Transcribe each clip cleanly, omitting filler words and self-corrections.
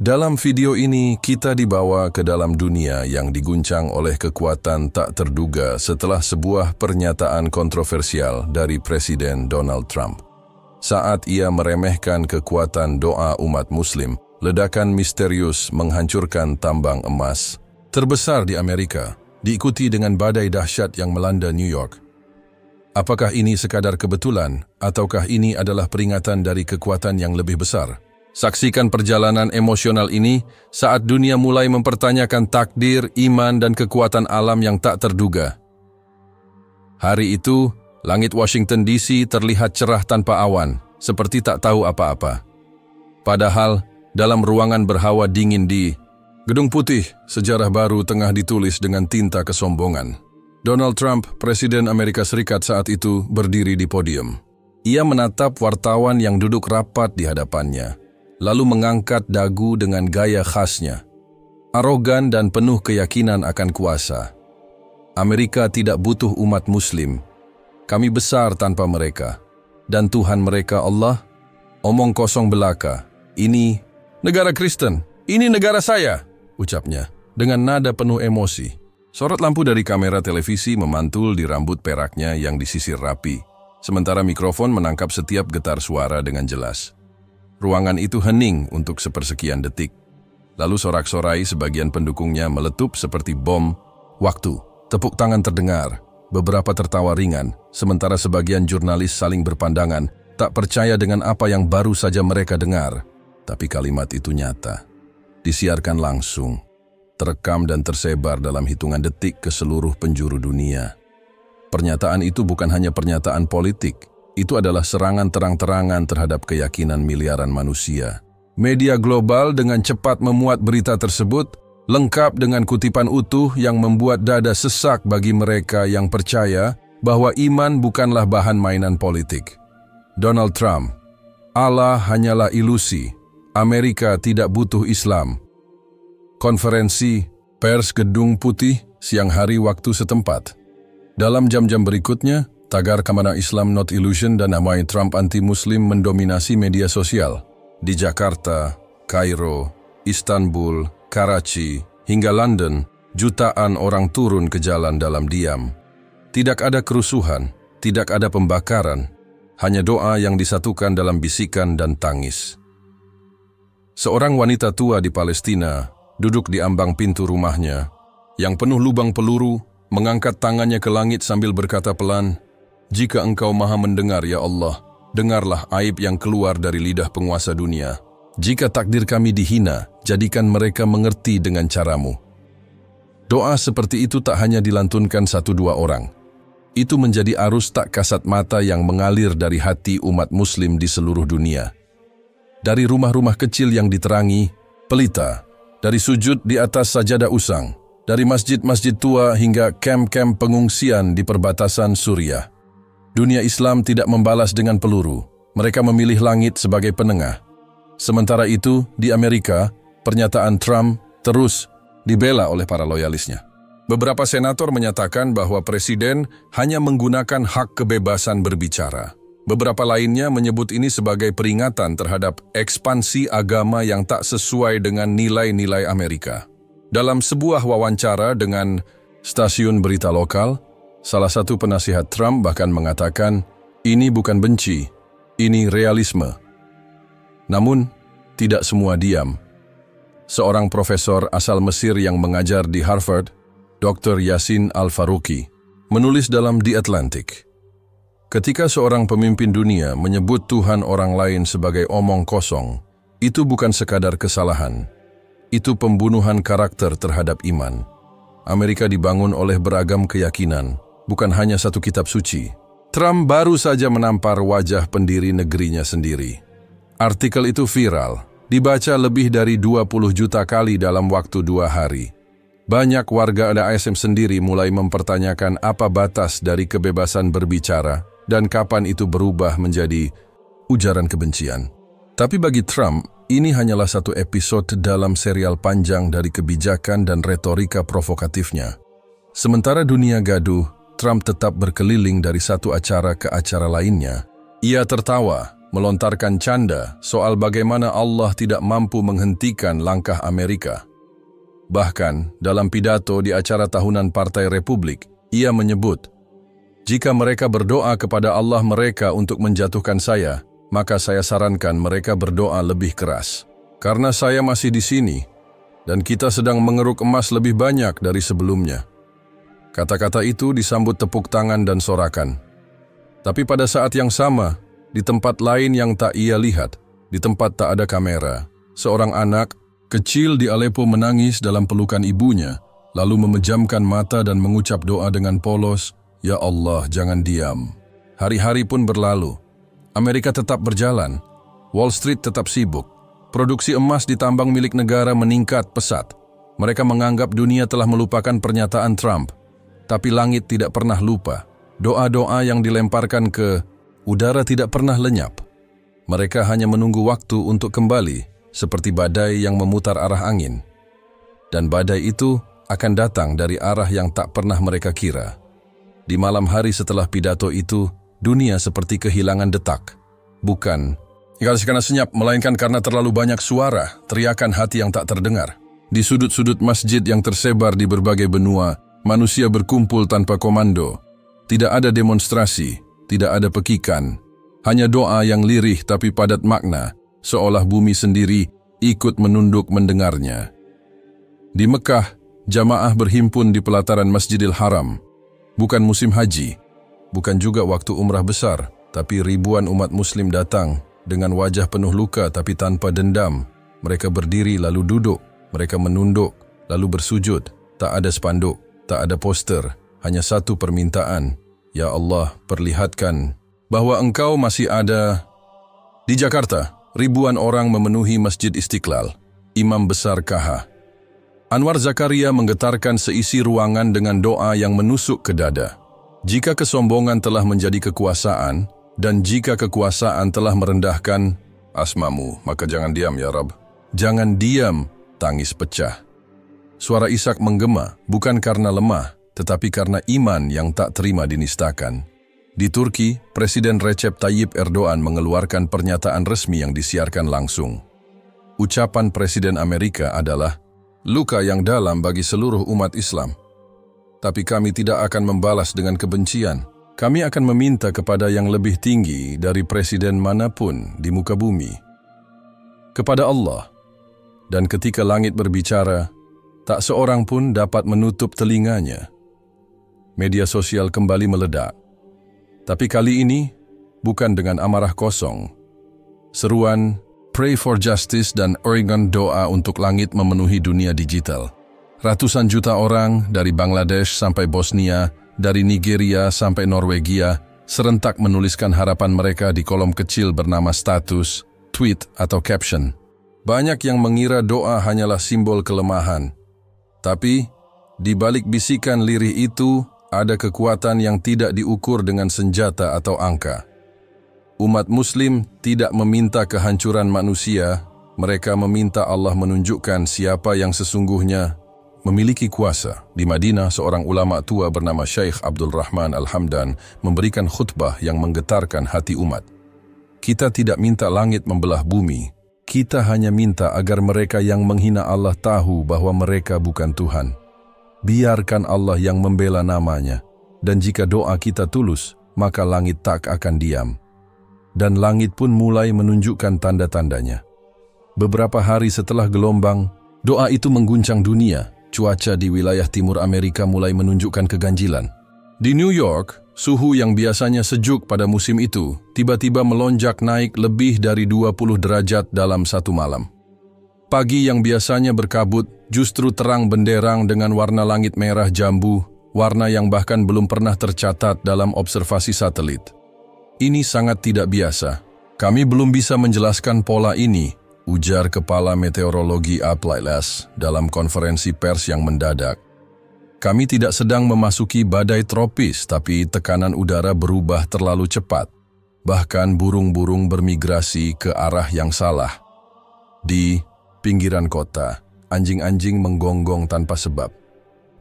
Dalam video ini, kita dibawa ke dalam dunia yang diguncang oleh kekuatan tak terduga setelah sebuah pernyataan kontroversial dari Presiden Donald Trump. Saat ia meremehkan kekuatan doa umat Muslim, ledakan misterius menghancurkan tambang emas terbesar di Amerika, diikuti dengan badai dahsyat yang melanda New York. Apakah ini sekadar kebetulan, ataukah ini adalah peringatan dari kekuatan yang lebih besar? Saksikan perjalanan emosional ini saat dunia mulai mempertanyakan takdir, iman, dan kekuatan alam yang tak terduga. Hari itu, langit Washington DC terlihat cerah tanpa awan, seperti tak tahu apa-apa. Padahal, dalam ruangan berhawa dingin di Gedung Putih, sejarah baru tengah ditulis dengan tinta kesombongan. Donald Trump, Presiden Amerika Serikat saat itu, berdiri di podium. Ia menatap wartawan yang duduk rapat di hadapannya, lalu mengangkat dagu dengan gaya khasnya, arogan dan penuh keyakinan akan kuasa. Amerika tidak butuh umat Muslim. Kami besar tanpa mereka. Dan Tuhan mereka Allah, omong kosong belaka. Ini negara Kristen, ini negara saya, ucapnya dengan nada penuh emosi. Sorot lampu dari kamera televisi memantul di rambut peraknya yang disisir rapi, sementara mikrofon menangkap setiap getar suara dengan jelas. Ruangan itu hening untuk sepersekian detik. Lalu sorak-sorai sebagian pendukungnya meletup seperti bom. Waktu, tepuk tangan terdengar, beberapa tertawa ringan, sementara sebagian jurnalis saling berpandangan, tak percaya dengan apa yang baru saja mereka dengar. Tapi kalimat itu nyata, disiarkan langsung, terekam dan tersebar dalam hitungan detik ke seluruh penjuru dunia. Pernyataan itu bukan hanya pernyataan politik, itu adalah serangan terang-terangan terhadap keyakinan miliaran manusia. Media global dengan cepat memuat berita tersebut, lengkap dengan kutipan utuh yang membuat dada sesak bagi mereka yang percaya bahwa iman bukanlah bahan mainan politik. Donald Trump, Allah hanyalah ilusi, Amerika tidak butuh Islam. Konferensi pers Gedung Putih siang hari waktu setempat. Dalam jam-jam berikutnya, tagar Kamana Islam Not Illusion dan namai Trump anti-Muslim mendominasi media sosial. Di Jakarta, Kairo, Istanbul, Karachi, hingga London, jutaan orang turun ke jalan dalam diam. Tidak ada kerusuhan, tidak ada pembakaran, hanya doa yang disatukan dalam bisikan dan tangis. Seorang wanita tua di Palestina duduk di ambang pintu rumahnya, yang penuh lubang peluru, mengangkat tangannya ke langit sambil berkata pelan, "Jika Engkau Maha mendengar, ya Allah, dengarlah aib yang keluar dari lidah penguasa dunia. Jika takdir kami dihina, jadikan mereka mengerti dengan caramu." Doa seperti itu tak hanya dilantunkan 1-2 orang. Itu menjadi arus tak kasat mata yang mengalir dari hati umat Muslim di seluruh dunia. Dari rumah-rumah kecil yang diterangi, pelita, dari sujud di atas sajadah usang, dari masjid-masjid tua hingga kem-kem pengungsian di perbatasan Suriah. Dunia Islam tidak membalas dengan peluru, mereka memilih langit sebagai penengah. Sementara itu, di Amerika, pernyataan Trump terus dibela oleh para loyalisnya. Beberapa senator menyatakan bahwa Presiden hanya menggunakan hak kebebasan berbicara. Beberapa lainnya menyebut ini sebagai peringatan terhadap ekspansi agama yang tak sesuai dengan nilai-nilai Amerika. Dalam sebuah wawancara dengan stasiun berita lokal, salah satu penasihat Trump bahkan mengatakan, "Ini bukan benci, ini realisme." Namun, tidak semua diam. Seorang profesor asal Mesir yang mengajar di Harvard, Dr. Yassin Al-Faruqi, menulis dalam The Atlantic, "Ketika seorang pemimpin dunia menyebut Tuhan orang lain sebagai omong kosong, itu bukan sekadar kesalahan, itu pembunuhan karakter terhadap iman. Amerika dibangun oleh beragam keyakinan, bukan hanya satu kitab suci." Trump baru saja menampar wajah pendiri negerinya sendiri. Artikel itu viral, dibaca lebih dari 20 juta kali dalam waktu 2 hari. Banyak warga ASM sendiri mulai mempertanyakan apa batas dari kebebasan berbicara dan kapan itu berubah menjadi ujaran kebencian. Tapi bagi Trump, ini hanyalah satu episode dalam serial panjang dari kebijakan dan retorika provokatifnya. Sementara dunia gaduh, Trump tetap berkeliling dari satu acara ke acara lainnya. Ia tertawa, melontarkan canda soal bagaimana Allah tidak mampu menghentikan langkah Amerika. Bahkan, dalam pidato di acara tahunan Partai Republik, ia menyebut, "Jika mereka berdoa kepada Allah mereka untuk menjatuhkan saya, maka saya sarankan mereka berdoa lebih keras. Karena saya masih di sini, dan kita sedang mengeruk emas lebih banyak dari sebelumnya." Kata-kata itu disambut tepuk tangan dan sorakan. Tapi pada saat yang sama, di tempat lain yang tak ia lihat, di tempat tak ada kamera, seorang anak kecil di Aleppo menangis dalam pelukan ibunya, lalu memejamkan mata dan mengucap doa dengan polos, "Ya Allah, jangan diam." Hari-hari pun berlalu. Amerika tetap berjalan. Wall Street tetap sibuk. Produksi emas di tambang milik negara meningkat pesat. Mereka menganggap dunia telah melupakan pernyataan Trump. Tapi langit tidak pernah lupa. Doa-doa yang dilemparkan ke udara tidak pernah lenyap. Mereka hanya menunggu waktu untuk kembali, seperti badai yang memutar arah angin. Dan badai itu akan datang dari arah yang tak pernah mereka kira. Di malam hari setelah pidato itu, dunia seperti kehilangan detak. Bukan karena senyap, melainkan karena terlalu banyak suara, teriakan hati yang tak terdengar. Di sudut-sudut masjid yang tersebar di berbagai benua, manusia berkumpul tanpa komando. Tidak ada demonstrasi, tidak ada pekikan. Hanya doa yang lirih tapi padat makna, seolah bumi sendiri ikut menunduk mendengarnya. Di Mekah, jamaah berhimpun di pelataran Masjidil Haram. Bukan musim haji, bukan juga waktu umrah besar, tapi ribuan umat muslim datang dengan wajah penuh luka tapi tanpa dendam. Mereka berdiri lalu duduk, mereka menunduk lalu bersujud. Tak ada spanduk, tak ada poster, hanya satu permintaan. Ya Allah, perlihatkan bahwa Engkau masih ada. Di Jakarta, ribuan orang memenuhi Masjid Istiqlal. Imam Besar KH Anwar Zakaria menggetarkan seisi ruangan dengan doa yang menusuk ke dada. Jika kesombongan telah menjadi kekuasaan, dan jika kekuasaan telah merendahkan asmamu, maka jangan diam ya Rabb. Jangan diam, tangis pecah. Suara Ishak menggema, bukan karena lemah, tetapi karena iman yang tak terima dinistakan. Di Turki, Presiden Recep Tayyip Erdogan mengeluarkan pernyataan resmi yang disiarkan langsung. Ucapan Presiden Amerika adalah, "Luka yang dalam bagi seluruh umat Islam. Tapi kami tidak akan membalas dengan kebencian. Kami akan meminta kepada yang lebih tinggi dari presiden manapun di muka bumi. Kepada Allah. Dan ketika langit berbicara, tak seorang pun dapat menutup telinganya." Media sosial kembali meledak. Tapi kali ini, bukan dengan amarah kosong. Seruan, "Pray for Justice" dan Oregon doa untuk langit memenuhi dunia digital. Ratusan juta orang dari Bangladesh sampai Bosnia, dari Nigeria sampai Norwegia, serentak menuliskan harapan mereka di kolom kecil bernama status, tweet, atau caption. Banyak yang mengira doa hanyalah simbol kelemahan. Tapi, di balik bisikan lirih itu, ada kekuatan yang tidak diukur dengan senjata atau angka. Umat Muslim tidak meminta kehancuran manusia, mereka meminta Allah menunjukkan siapa yang sesungguhnya memiliki kuasa. Di Madinah, seorang ulama tua bernama Syekh Abdul Rahman Al-Hamdan memberikan khutbah yang menggetarkan hati umat. Kita tidak minta langit membelah bumi, kita hanya minta agar mereka yang menghina Allah tahu bahwa mereka bukan Tuhan. Biarkan Allah yang membela namanya, dan jika doa kita tulus, maka langit tak akan diam. Dan langit pun mulai menunjukkan tanda-tandanya. Beberapa hari setelah gelombang, doa itu mengguncang dunia. Cuaca di wilayah timur Amerika mulai menunjukkan keganjilan. Di New York, suhu yang biasanya sejuk pada musim itu tiba-tiba melonjak naik lebih dari 20 derajat dalam satu malam. Pagi yang biasanya berkabut justru terang benderang dengan warna langit merah jambu, warna yang bahkan belum pernah tercatat dalam observasi satelit. Ini sangat tidak biasa. Kami belum bisa menjelaskan pola ini, ujar Kepala Meteorologi Applied dalam konferensi pers yang mendadak. Kami tidak sedang memasuki badai tropis, tapi tekanan udara berubah terlalu cepat. Bahkan burung-burung bermigrasi ke arah yang salah. Di pinggiran kota, anjing-anjing menggonggong tanpa sebab.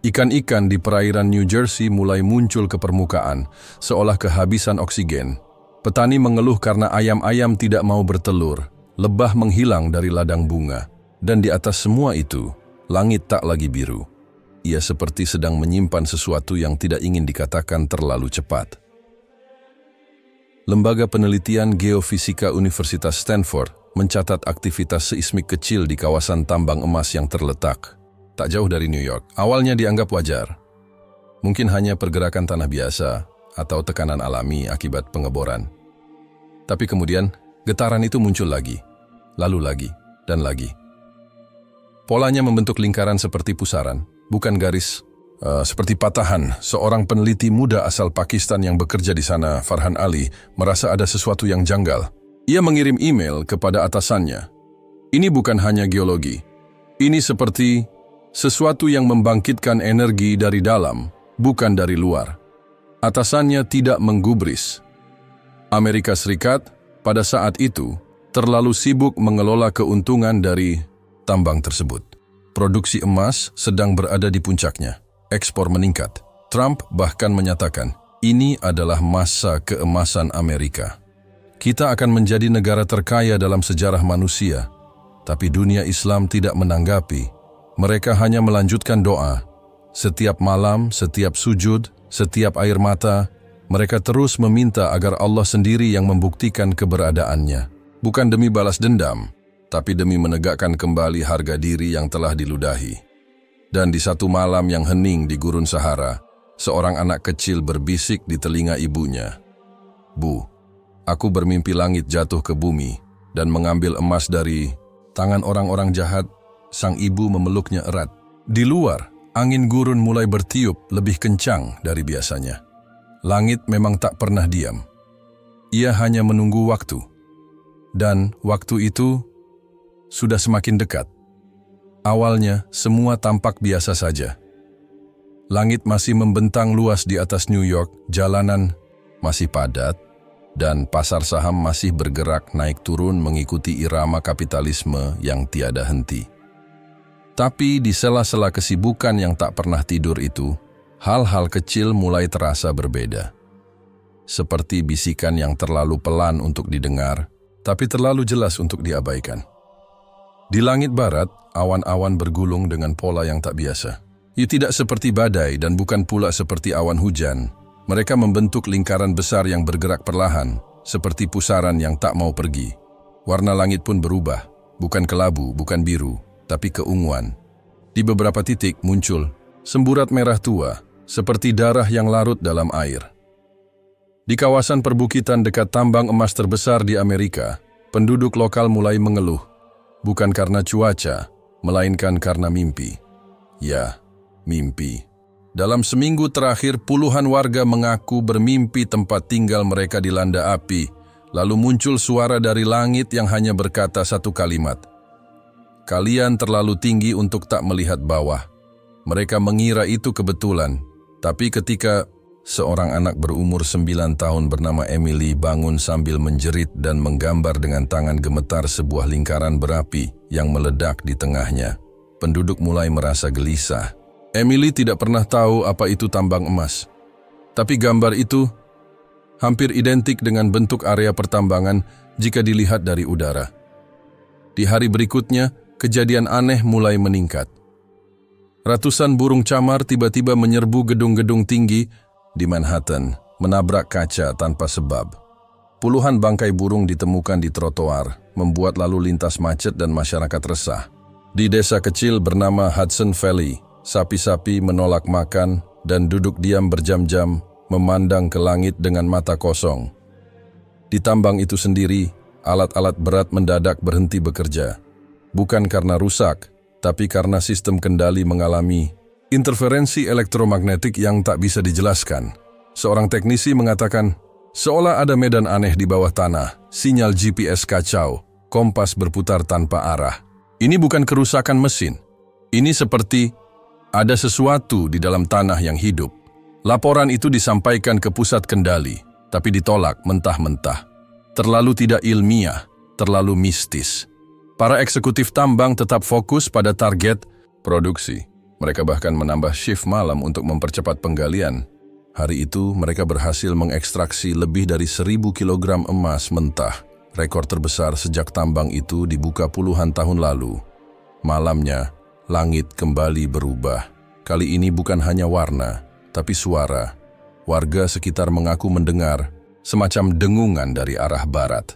Ikan-ikan di perairan New Jersey mulai muncul ke permukaan, seolah kehabisan oksigen. Petani mengeluh karena ayam-ayam tidak mau bertelur, lebah menghilang dari ladang bunga, dan di atas semua itu, langit tak lagi biru. Ia seperti sedang menyimpan sesuatu yang tidak ingin dikatakan terlalu cepat. Lembaga Penelitian Geofisika Universitas Stanford mencatat aktivitas seismik kecil di kawasan tambang emas yang terletak tak jauh dari New York. Awalnya dianggap wajar. Mungkin hanya pergerakan tanah biasa atau tekanan alami akibat pengeboran. Tapi kemudian getaran itu muncul lagi, lalu lagi, dan lagi. Polanya membentuk lingkaran seperti pusaran, bukan garis. Seperti patahan, seorang peneliti muda asal Pakistan yang bekerja di sana, Farhan Ali, merasa ada sesuatu yang janggal. Ia mengirim email kepada atasannya. Ini bukan hanya geologi. Ini seperti sesuatu yang membangkitkan energi dari dalam, bukan dari luar. Atasannya tidak menggubris. Amerika Serikat pada saat itu terlalu sibuk mengelola keuntungan dari tambang tersebut. Produksi emas sedang berada di puncaknya. Ekspor meningkat. Trump bahkan menyatakan, ini adalah masa keemasan Amerika. Kita akan menjadi negara terkaya dalam sejarah manusia. Tapi dunia Islam tidak menanggapi. Mereka hanya melanjutkan doa. Setiap malam, setiap sujud, setiap air mata, mereka terus meminta agar Allah sendiri yang membuktikan keberadaannya. Bukan demi balas dendam, tapi demi menegakkan kembali harga diri yang telah diludahi. Dan di satu malam yang hening di gurun Sahara, seorang anak kecil berbisik di telinga ibunya. Bu, aku bermimpi langit jatuh ke bumi dan mengambil emas dari tangan orang-orang jahat. Sang ibu memeluknya erat. Di luar, angin gurun mulai bertiup lebih kencang dari biasanya. Langit memang tak pernah diam. Ia hanya menunggu waktu. Dan waktu itu sudah semakin dekat. Awalnya, semua tampak biasa saja. Langit masih membentang luas di atas New York, jalanan masih padat, dan pasar saham masih bergerak naik turun mengikuti irama kapitalisme yang tiada henti. Tapi di sela-sela kesibukan yang tak pernah tidur itu, hal-hal kecil mulai terasa berbeda. Seperti bisikan yang terlalu pelan untuk didengar, tapi terlalu jelas untuk diabaikan. Di langit barat, awan-awan bergulung dengan pola yang tak biasa. Ia tidak seperti badai dan bukan pula seperti awan hujan. Mereka membentuk lingkaran besar yang bergerak perlahan, seperti pusaran yang tak mau pergi. Warna langit pun berubah, bukan kelabu, bukan biru, tapi keunguan. Di beberapa titik muncul semburat merah tua, seperti darah yang larut dalam air. Di kawasan perbukitan dekat tambang emas terbesar di Amerika, penduduk lokal mulai mengeluh. Bukan karena cuaca, melainkan karena mimpi. Ya, mimpi. Dalam seminggu terakhir, puluhan warga mengaku bermimpi tempat tinggal mereka dilanda api. Lalu muncul suara dari langit yang hanya berkata satu kalimat. Kalian terlalu tinggi untuk tak melihat bawah. Mereka mengira itu kebetulan. Tapi ketika seorang anak berumur 9 tahun bernama Emily bangun sambil menjerit dan menggambar dengan tangan gemetar sebuah lingkaran berapi yang meledak di tengahnya, penduduk mulai merasa gelisah. Emily tidak pernah tahu apa itu tambang emas. Tapi gambar itu hampir identik dengan bentuk area pertambangan jika dilihat dari udara. Di hari berikutnya, kejadian aneh mulai meningkat. Ratusan burung camar tiba-tiba menyerbu gedung-gedung tinggi di Manhattan, menabrak kaca tanpa sebab. Puluhan bangkai burung ditemukan di trotoar, membuat lalu lintas macet dan masyarakat resah. Di desa kecil bernama Hudson Valley, sapi-sapi menolak makan dan duduk diam berjam-jam, memandang ke langit dengan mata kosong. Di tambang itu sendiri, alat-alat berat mendadak berhenti bekerja. Bukan karena rusak, tapi karena sistem kendali mengalami interferensi elektromagnetik yang tak bisa dijelaskan. Seorang teknisi mengatakan, seolah ada medan aneh di bawah tanah, sinyal GPS kacau, kompas berputar tanpa arah. Ini bukan kerusakan mesin. Ini seperti ada sesuatu di dalam tanah yang hidup. Laporan itu disampaikan ke pusat kendali, tapi ditolak mentah-mentah. Terlalu tidak ilmiah, terlalu mistis. Para eksekutif tambang tetap fokus pada target produksi. Mereka bahkan menambah shift malam untuk mempercepat penggalian. Hari itu mereka berhasil mengekstraksi lebih dari 1.000 kilogram emas mentah. Rekor terbesar sejak tambang itu dibuka puluhan tahun lalu. Malamnya, langit kembali berubah. Kali ini bukan hanya warna, tapi suara. Warga sekitar mengaku mendengar semacam dengungan dari arah barat.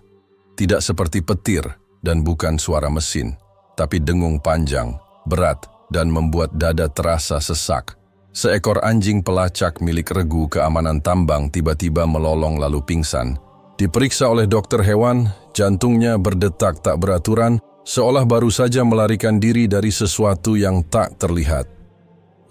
Tidak seperti petir dan bukan suara mesin, tapi dengung panjang, berat, dan membuat dada terasa sesak. Seekor anjing pelacak milik regu keamanan tambang tiba-tiba melolong lalu pingsan. Diperiksa oleh dokter hewan, jantungnya berdetak tak beraturan, seolah baru saja melarikan diri dari sesuatu yang tak terlihat.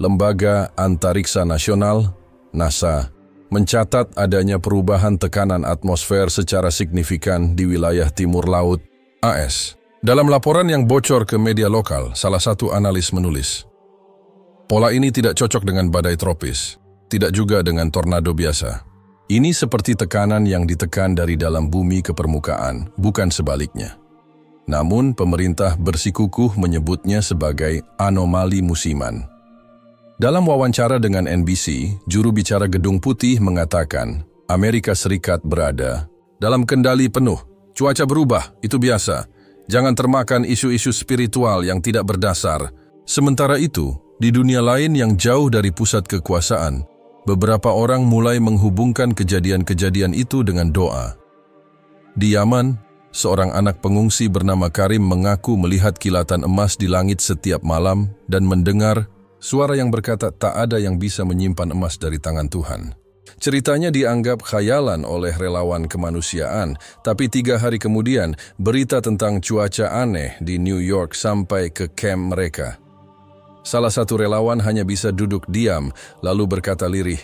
Lembaga Antariksa Nasional, NASA, mencatat adanya perubahan tekanan atmosfer secara signifikan di wilayah timur laut AS. Dalam laporan yang bocor ke media lokal, salah satu analis menulis, pola ini tidak cocok dengan badai tropis, tidak juga dengan tornado biasa. Ini seperti tekanan yang ditekan dari dalam bumi ke permukaan, bukan sebaliknya. Namun, pemerintah bersikukuh menyebutnya sebagai anomali musiman. Dalam wawancara dengan NBC, juru bicara Gedung Putih mengatakan, Amerika Serikat berada dalam kendali penuh. Cuaca berubah, itu biasa. Jangan termakan isu-isu spiritual yang tidak berdasar. Sementara itu, di dunia lain yang jauh dari pusat kekuasaan, beberapa orang mulai menghubungkan kejadian-kejadian itu dengan doa. Di Yaman, seorang anak pengungsi bernama Karim mengaku melihat kilatan emas di langit setiap malam dan mendengar suara yang berkata tak ada yang bisa menyimpan emas dari tangan Tuhan. Ceritanya dianggap khayalan oleh relawan kemanusiaan, tapi 3 hari kemudian berita tentang cuaca aneh di New York sampai ke kamp mereka. Salah satu relawan hanya bisa duduk diam, lalu berkata lirih,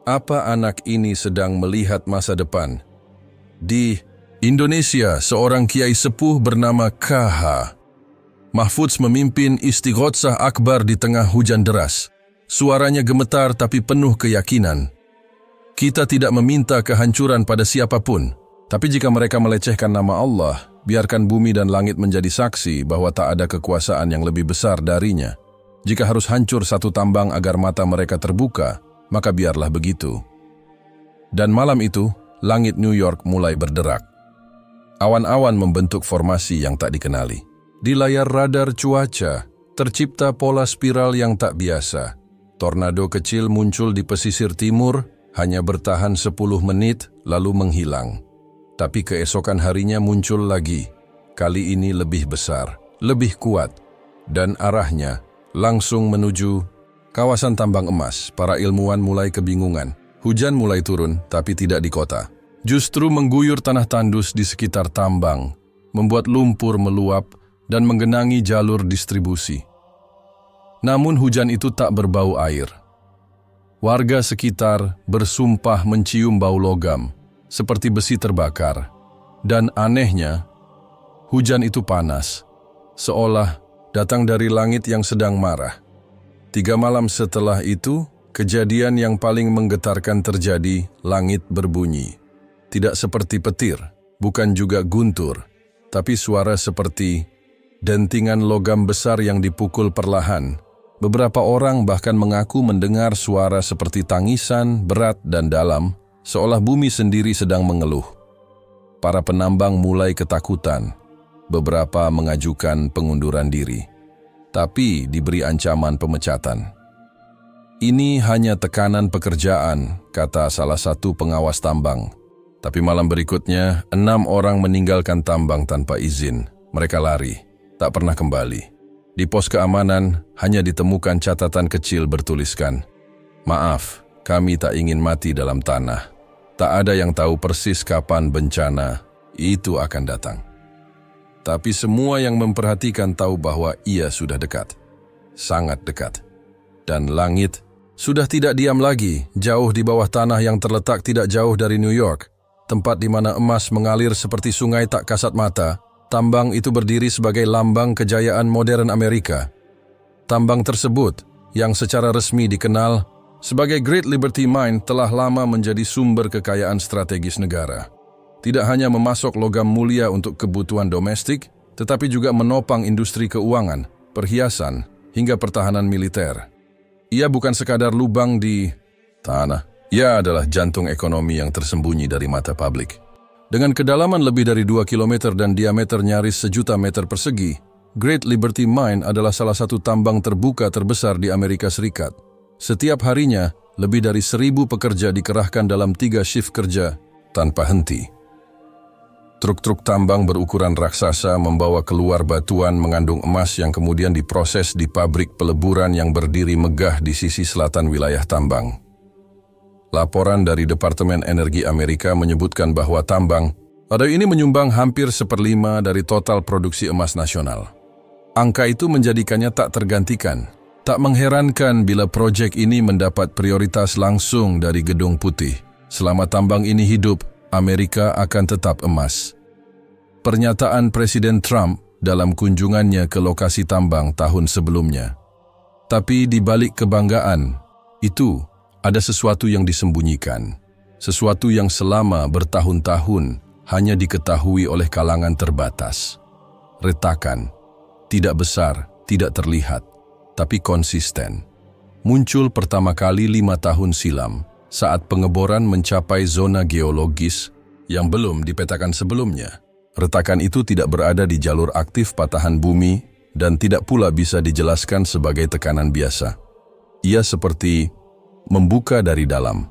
"Apa anak ini sedang melihat masa depan?" Di Indonesia, seorang kiai sepuh bernama KH Mahfudz memimpin istighotsah akbar di tengah hujan deras. Suaranya gemetar tapi penuh keyakinan. Kita tidak meminta kehancuran pada siapapun, tapi jika mereka melecehkan nama Allah, biarkan bumi dan langit menjadi saksi bahwa tak ada kekuasaan yang lebih besar darinya. Jika harus hancur satu tambang agar mata mereka terbuka, maka biarlah begitu. Dan malam itu, langit New York mulai berderak. Awan-awan membentuk formasi yang tak dikenali. Di layar radar cuaca, tercipta pola spiral yang tak biasa. Tornado kecil muncul di pesisir timur, hanya bertahan 10 menit, lalu menghilang. Tapi keesokan harinya muncul lagi. Kali ini lebih besar, lebih kuat, dan arahnya langsung menuju kawasan tambang emas. Para ilmuwan mulai kebingungan. Hujan mulai turun, tapi tidak di kota. Justru mengguyur tanah tandus di sekitar tambang, membuat lumpur meluap dan menggenangi jalur distribusi. Namun hujan itu tak berbau air. Warga sekitar bersumpah mencium bau logam, seperti besi terbakar. Dan anehnya, hujan itu panas, seolah datang dari langit yang sedang marah. 3 malam setelah itu, kejadian yang paling menggetarkan terjadi, langit berbunyi. Tidak seperti petir, bukan juga guntur, tapi suara seperti dentingan logam besar yang dipukul perlahan. Beberapa orang bahkan mengaku mendengar suara seperti tangisan, berat dan dalam, seolah bumi sendiri sedang mengeluh. Para penambang mulai ketakutan. Beberapa mengajukan pengunduran diri, tapi diberi ancaman pemecatan. Ini hanya tekanan pekerjaan, kata salah satu pengawas tambang. Tapi malam berikutnya, 6 orang meninggalkan tambang tanpa izin. Mereka lari, tak pernah kembali. Di pos keamanan, hanya ditemukan catatan kecil bertuliskan, "Maaf, kami tak ingin mati dalam tanah. Tak ada yang tahu persis kapan bencana itu akan datang." Tapi semua yang memperhatikan tahu bahwa ia sudah dekat. Sangat dekat. Dan langit sudah tidak diam lagi, jauh di bawah tanah yang terletak tidak jauh dari New York. Tempat di mana emas mengalir seperti sungai tak kasat mata, tambang itu berdiri sebagai lambang kejayaan modern Amerika. Tambang tersebut, yang secara resmi dikenal sebagai Great Liberty Mine, telah lama menjadi sumber kekayaan strategis negara. Tidak hanya memasok logam mulia untuk kebutuhan domestik, tetapi juga menopang industri keuangan, perhiasan, hingga pertahanan militer. Ia bukan sekadar lubang di tanah, Ia adalah jantung ekonomi yang tersembunyi dari mata publik. Dengan kedalaman lebih dari 2 km dan diameter nyaris 1.000.000 meter persegi, Great Liberty Mine adalah salah satu tambang terbuka terbesar di Amerika Serikat. Setiap harinya, lebih dari 1.000 pekerja dikerahkan dalam 3 shift kerja tanpa henti. Truk-truk tambang berukuran raksasa membawa keluar batuan mengandung emas yang kemudian diproses di pabrik peleburan yang berdiri megah di sisi selatan wilayah tambang. Laporan dari Departemen Energi Amerika menyebutkan bahwa tambang pada ini menyumbang hampir 1/5 dari total produksi emas nasional. Angka itu menjadikannya tak tergantikan. Tak mengherankan bila proyek ini mendapat prioritas langsung dari Gedung Putih. Selama tambang ini hidup, Amerika akan tetap emas. Pernyataan Presiden Trump dalam kunjungannya ke lokasi tambang tahun sebelumnya. Tapi di balik kebanggaan, itu ada sesuatu yang disembunyikan. Sesuatu yang selama bertahun-tahun hanya diketahui oleh kalangan terbatas. Retakan, tidak besar, tidak terlihat, tapi konsisten. Muncul pertama kali 5 tahun silam saat pengeboran mencapai zona geologis yang belum dipetakan sebelumnya. Retakan itu tidak berada di jalur aktif patahan bumi dan tidak pula bisa dijelaskan sebagai tekanan biasa. Ia seperti membuka dari dalam.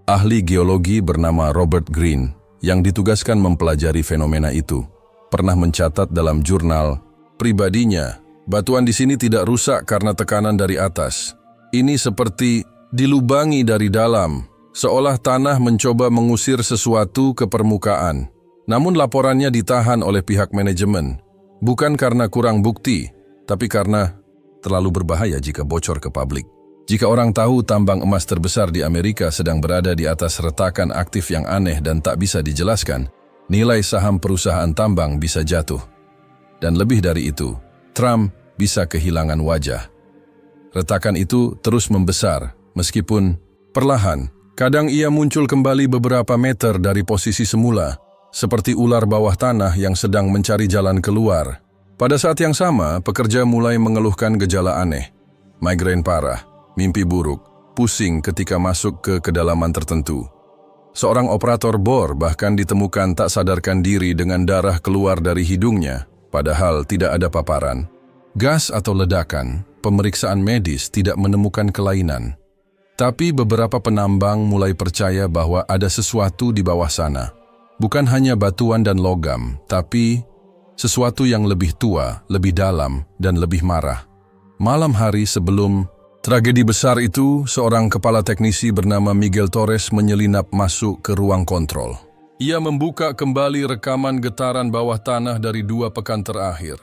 Ahli geologi bernama Robert Greene yang ditugaskan mempelajari fenomena itu pernah mencatat dalam jurnal pribadinya, batuan di sini tidak rusak karena tekanan dari atas. Ini seperti dilubangi dari dalam, seolah tanah mencoba mengusir sesuatu ke permukaan. Namun laporannya ditahan oleh pihak manajemen, bukan karena kurang bukti, tapi karena terlalu berbahaya jika bocor ke publik. Jika orang tahu tambang emas terbesar di Amerika sedang berada di atas retakan aktif yang aneh dan tak bisa dijelaskan, nilai saham perusahaan tambang bisa jatuh. Dan lebih dari itu, Trump bisa kehilangan wajah. Retakan itu terus membesar, meskipun perlahan. Kadang ia muncul kembali beberapa meter dari posisi semula, seperti ular bawah tanah yang sedang mencari jalan keluar. Pada saat yang sama, pekerja mulai mengeluhkan gejala aneh, migrain parah, mimpi buruk, pusing ketika masuk ke kedalaman tertentu. Seorang operator bor bahkan ditemukan tak sadarkan diri dengan darah keluar dari hidungnya, padahal tidak ada paparan. Gas atau ledakan, pemeriksaan medis tidak menemukan kelainan. Tapi beberapa penambang mulai percaya bahwa ada sesuatu di bawah sana. Bukan hanya batuan dan logam, tapi sesuatu yang lebih tua, lebih dalam, dan lebih marah. Malam hari sebelum tragedi besar itu, seorang kepala teknisi bernama Miguel Torres menyelinap masuk ke ruang kontrol. Ia membuka kembali rekaman getaran bawah tanah dari 2 pekan terakhir.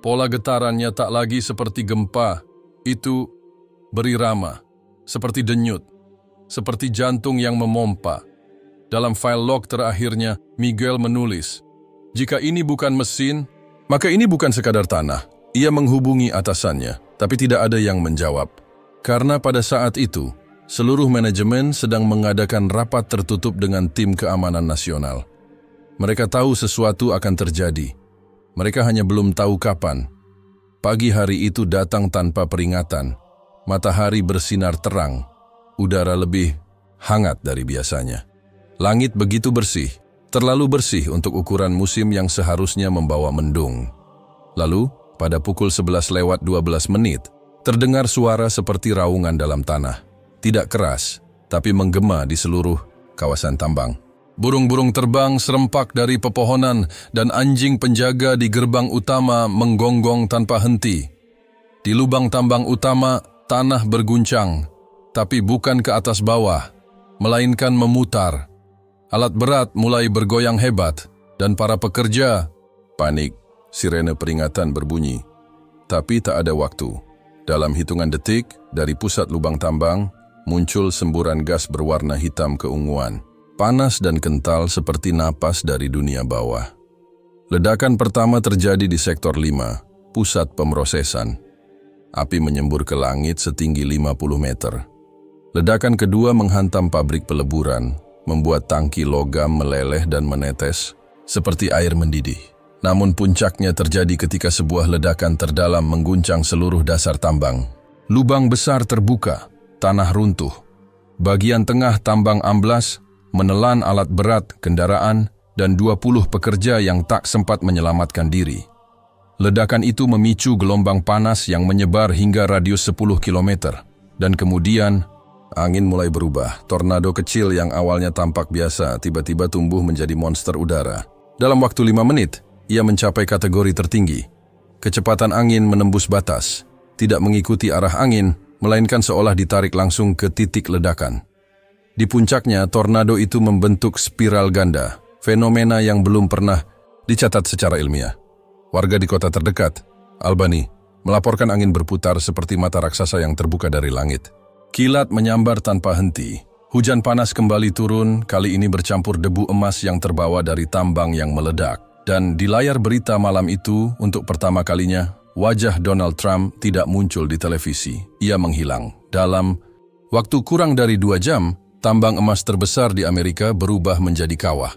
Pola getarannya tak lagi seperti gempa, itu berirama, seperti denyut, seperti jantung yang memompa. Dalam file log terakhirnya, Miguel menulis, "Jika ini bukan mesin, maka ini bukan sekadar tanah." Ia menghubungi atasannya, tapi tidak ada yang menjawab. Karena pada saat itu, seluruh manajemen sedang mengadakan rapat tertutup dengan tim keamanan nasional. Mereka tahu sesuatu akan terjadi. Mereka hanya belum tahu kapan. Pagi hari itu datang tanpa peringatan. Matahari bersinar terang. Udara lebih hangat dari biasanya. Langit begitu bersih, terlalu bersih untuk ukuran musim yang seharusnya membawa mendung. Lalu, pada pukul 11:12, terdengar suara seperti raungan dalam tanah. Tidak keras, tapi menggema di seluruh kawasan tambang. Burung-burung terbang serempak dari pepohonan dan anjing penjaga di gerbang utama menggonggong tanpa henti. Di lubang tambang utama, tanah berguncang, tapi bukan ke atas bawah, melainkan memutar. Alat berat mulai bergoyang hebat, dan para pekerja panik. Sirene peringatan berbunyi. Tapi tak ada waktu. Dalam hitungan detik, dari pusat lubang tambang, muncul semburan gas berwarna hitam keunguan. Panas dan kental seperti napas dari dunia bawah. Ledakan pertama terjadi di sektor 5, pusat pemrosesan. Api menyembur ke langit setinggi 50 meter. Ledakan kedua menghantam pabrik peleburan, membuat tangki logam meleleh dan menetes, seperti air mendidih. Namun puncaknya terjadi ketika sebuah ledakan terdalam mengguncang seluruh dasar tambang. Lubang besar terbuka, tanah runtuh. Bagian tengah tambang amblas, menelan alat berat, kendaraan, dan 20 pekerja yang tak sempat menyelamatkan diri. Ledakan itu memicu gelombang panas yang menyebar hingga radius 10 km. Dan kemudian, angin mulai berubah. Tornado kecil yang awalnya tampak biasa, tiba-tiba tumbuh menjadi monster udara. Dalam waktu 5 menit, ia mencapai kategori tertinggi. Kecepatan angin menembus batas, tidak mengikuti arah angin, melainkan seolah ditarik langsung ke titik ledakan. Di puncaknya, tornado itu membentuk spiral ganda, fenomena yang belum pernah dicatat secara ilmiah. Warga di kota terdekat, Albany, melaporkan angin berputar seperti mata raksasa yang terbuka dari langit. Kilat menyambar tanpa henti. Hujan panas kembali turun, kali ini bercampur debu emas yang terbawa dari tambang yang meledak. Dan di layar berita malam itu, untuk pertama kalinya, wajah Donald Trump tidak muncul di televisi. Ia menghilang. Dalam waktu kurang dari 2 jam, tambang emas terbesar di Amerika berubah menjadi kawah.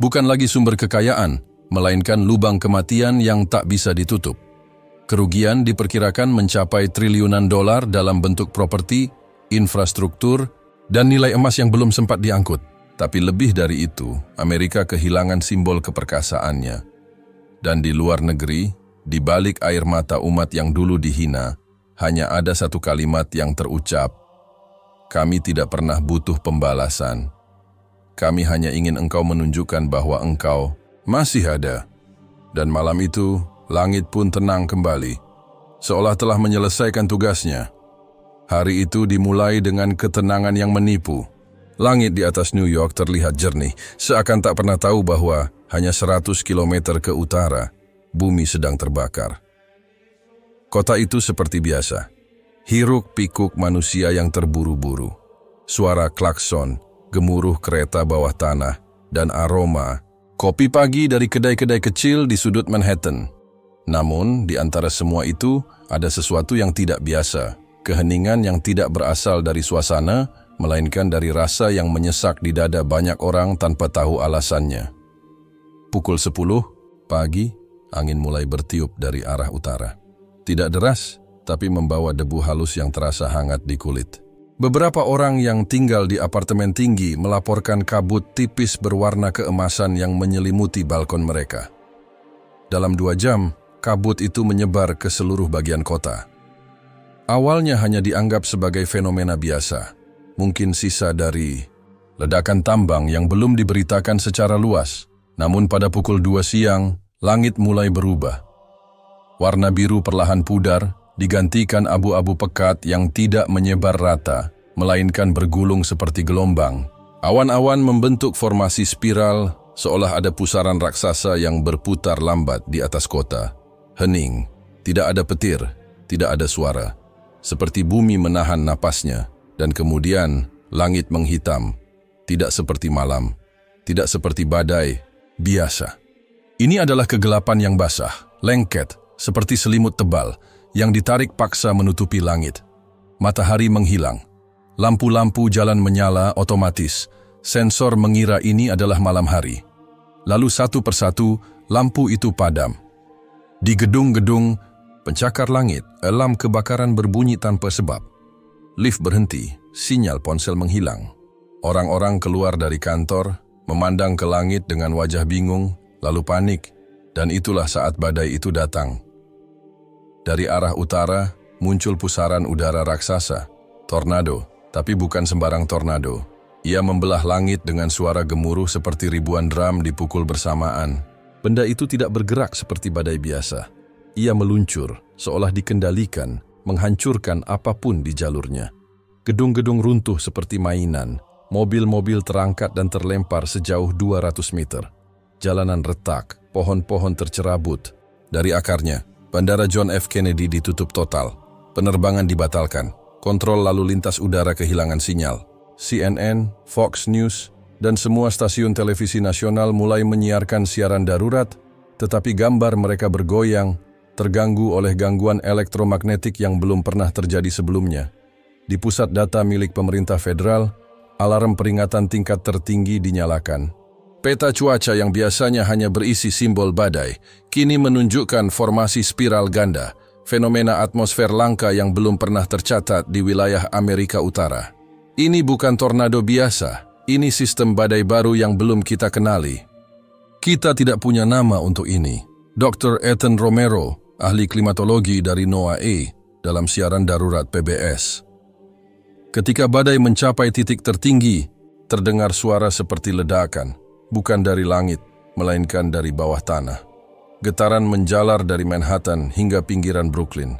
Bukan lagi sumber kekayaan, melainkan lubang kematian yang tak bisa ditutup. Kerugian diperkirakan mencapai triliunan dolar dalam bentuk properti, infrastruktur, dan nilai emas yang belum sempat diangkut. Tapi lebih dari itu, Amerika kehilangan simbol keperkasaannya. Dan di luar negeri, di balik air mata umat yang dulu dihina, hanya ada satu kalimat yang terucap, "Kami tidak pernah butuh pembalasan. Kami hanya ingin engkau menunjukkan bahwa engkau masih ada." Dan malam itu, langit pun tenang kembali, seolah telah menyelesaikan tugasnya. Hari itu dimulai dengan ketenangan yang menipu. Langit di atas New York terlihat jernih, seakan tak pernah tahu bahwa hanya 100 km ke utara, bumi sedang terbakar. Kota itu seperti biasa. Hiruk-pikuk manusia yang terburu-buru. Suara klakson, gemuruh kereta bawah tanah, dan aroma kopi pagi dari kedai-kedai kecil di sudut Manhattan. Namun, di antara semua itu, ada sesuatu yang tidak biasa. Keheningan yang tidak berasal dari suasana, melainkan dari rasa yang menyesak di dada banyak orang tanpa tahu alasannya. Pukul 10 pagi, angin mulai bertiup dari arah utara. Tidak deras, tapi membawa debu halus yang terasa hangat di kulit. Beberapa orang yang tinggal di apartemen tinggi melaporkan kabut tipis berwarna keemasan yang menyelimuti balkon mereka. Dalam 2 jam, kabut itu menyebar ke seluruh bagian kota. Awalnya hanya dianggap sebagai fenomena biasa, mungkin sisa dari ledakan tambang yang belum diberitakan secara luas. Namun pada pukul 2 siang, langit mulai berubah. Warna biru perlahan pudar, digantikan abu-abu pekat yang tidak menyebar rata, melainkan bergulung seperti gelombang. Awan-awan membentuk formasi spiral, seolah ada pusaran raksasa yang berputar lambat di atas kota. Hening, tidak ada petir, tidak ada suara. Seperti bumi menahan napasnya, dan kemudian langit menghitam. Tidak seperti malam, tidak seperti badai, biasa. Ini adalah kegelapan yang basah, lengket, seperti selimut tebal, yang ditarik paksa menutupi langit. Matahari menghilang. Lampu-lampu jalan menyala otomatis. Sensor mengira ini adalah malam hari. Lalu satu persatu, lampu itu padam. Di gedung-gedung pencakar langit, alarm kebakaran berbunyi tanpa sebab. Lift berhenti, sinyal ponsel menghilang. Orang-orang keluar dari kantor, memandang ke langit dengan wajah bingung, lalu panik, dan itulah saat badai itu datang. Dari arah utara, muncul pusaran udara raksasa, tornado, tapi bukan sembarang tornado. Ia membelah langit dengan suara gemuruh seperti ribuan drum dipukul bersamaan. Benda itu tidak bergerak seperti badai biasa. Ia meluncur, seolah dikendalikan, menghancurkan apapun di jalurnya. Gedung-gedung runtuh seperti mainan, mobil-mobil terangkat dan terlempar sejauh 200 meter. Jalanan retak, pohon-pohon tercerabut. Dari akarnya, Bandara John F. Kennedy ditutup total. Penerbangan dibatalkan. Kontrol lalu lintas udara kehilangan sinyal. CNN, Fox News, dan semua stasiun televisi nasional mulai menyiarkan siaran darurat, tetapi gambar mereka bergoyang, terganggu oleh gangguan elektromagnetik yang belum pernah terjadi sebelumnya. Di pusat data milik pemerintah federal, alarm peringatan tingkat tertinggi dinyalakan. Peta cuaca yang biasanya hanya berisi simbol badai, kini menunjukkan formasi spiral ganda, fenomena atmosfer langka yang belum pernah tercatat di wilayah Amerika Utara. Ini bukan tornado biasa, ini sistem badai baru yang belum kita kenali. Kita tidak punya nama untuk ini. Dr. Ethan Romero, ahli klimatologi dari NOAA, dalam siaran darurat PBS. Ketika badai mencapai titik tertinggi, terdengar suara seperti ledakan, bukan dari langit, melainkan dari bawah tanah. Getaran menjalar dari Manhattan hingga pinggiran Brooklyn.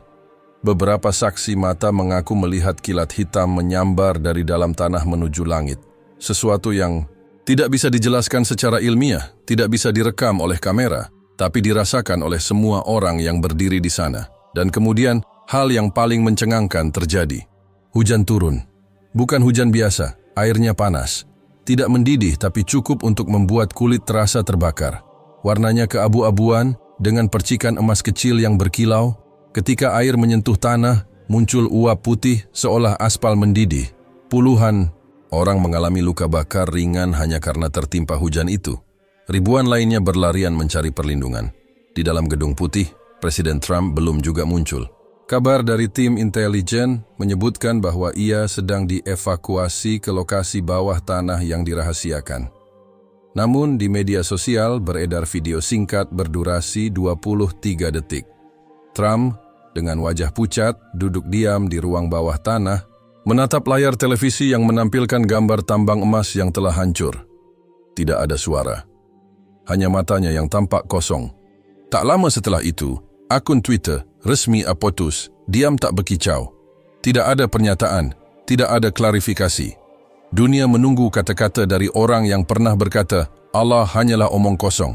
Beberapa saksi mata mengaku melihat kilat hitam menyambar dari dalam tanah menuju langit. Sesuatu yang tidak bisa dijelaskan secara ilmiah, tidak bisa direkam oleh kamera, tapi dirasakan oleh semua orang yang berdiri di sana. Dan kemudian, hal yang paling mencengangkan terjadi. Hujan turun. Bukan hujan biasa, airnya panas. Tidak mendidih tapi cukup untuk membuat kulit terasa terbakar. Warnanya keabu-abuan dengan percikan emas kecil yang berkilau. Ketika air menyentuh tanah, muncul uap putih seolah aspal mendidih. Puluhan orang mengalami luka bakar ringan hanya karena tertimpa hujan itu. Ribuan lainnya berlarian mencari perlindungan. Di dalam gedung putih, Presiden Trump belum juga muncul. Kabar dari tim intelijen menyebutkan bahwa ia sedang dievakuasi ke lokasi bawah tanah yang dirahasiakan. Namun di media sosial beredar video singkat berdurasi 23 detik. Trump, dengan wajah pucat, duduk diam di ruang bawah tanah, menatap layar televisi yang menampilkan gambar tambang emas yang telah hancur. Tidak ada suara. Hanya matanya yang tampak kosong. Tak lama setelah itu, akun Twitter resmi POTUS diam tak berkicau. Tidak ada pernyataan, tidak ada klarifikasi. Dunia menunggu kata-kata dari orang yang pernah berkata, Allah hanyalah omong kosong.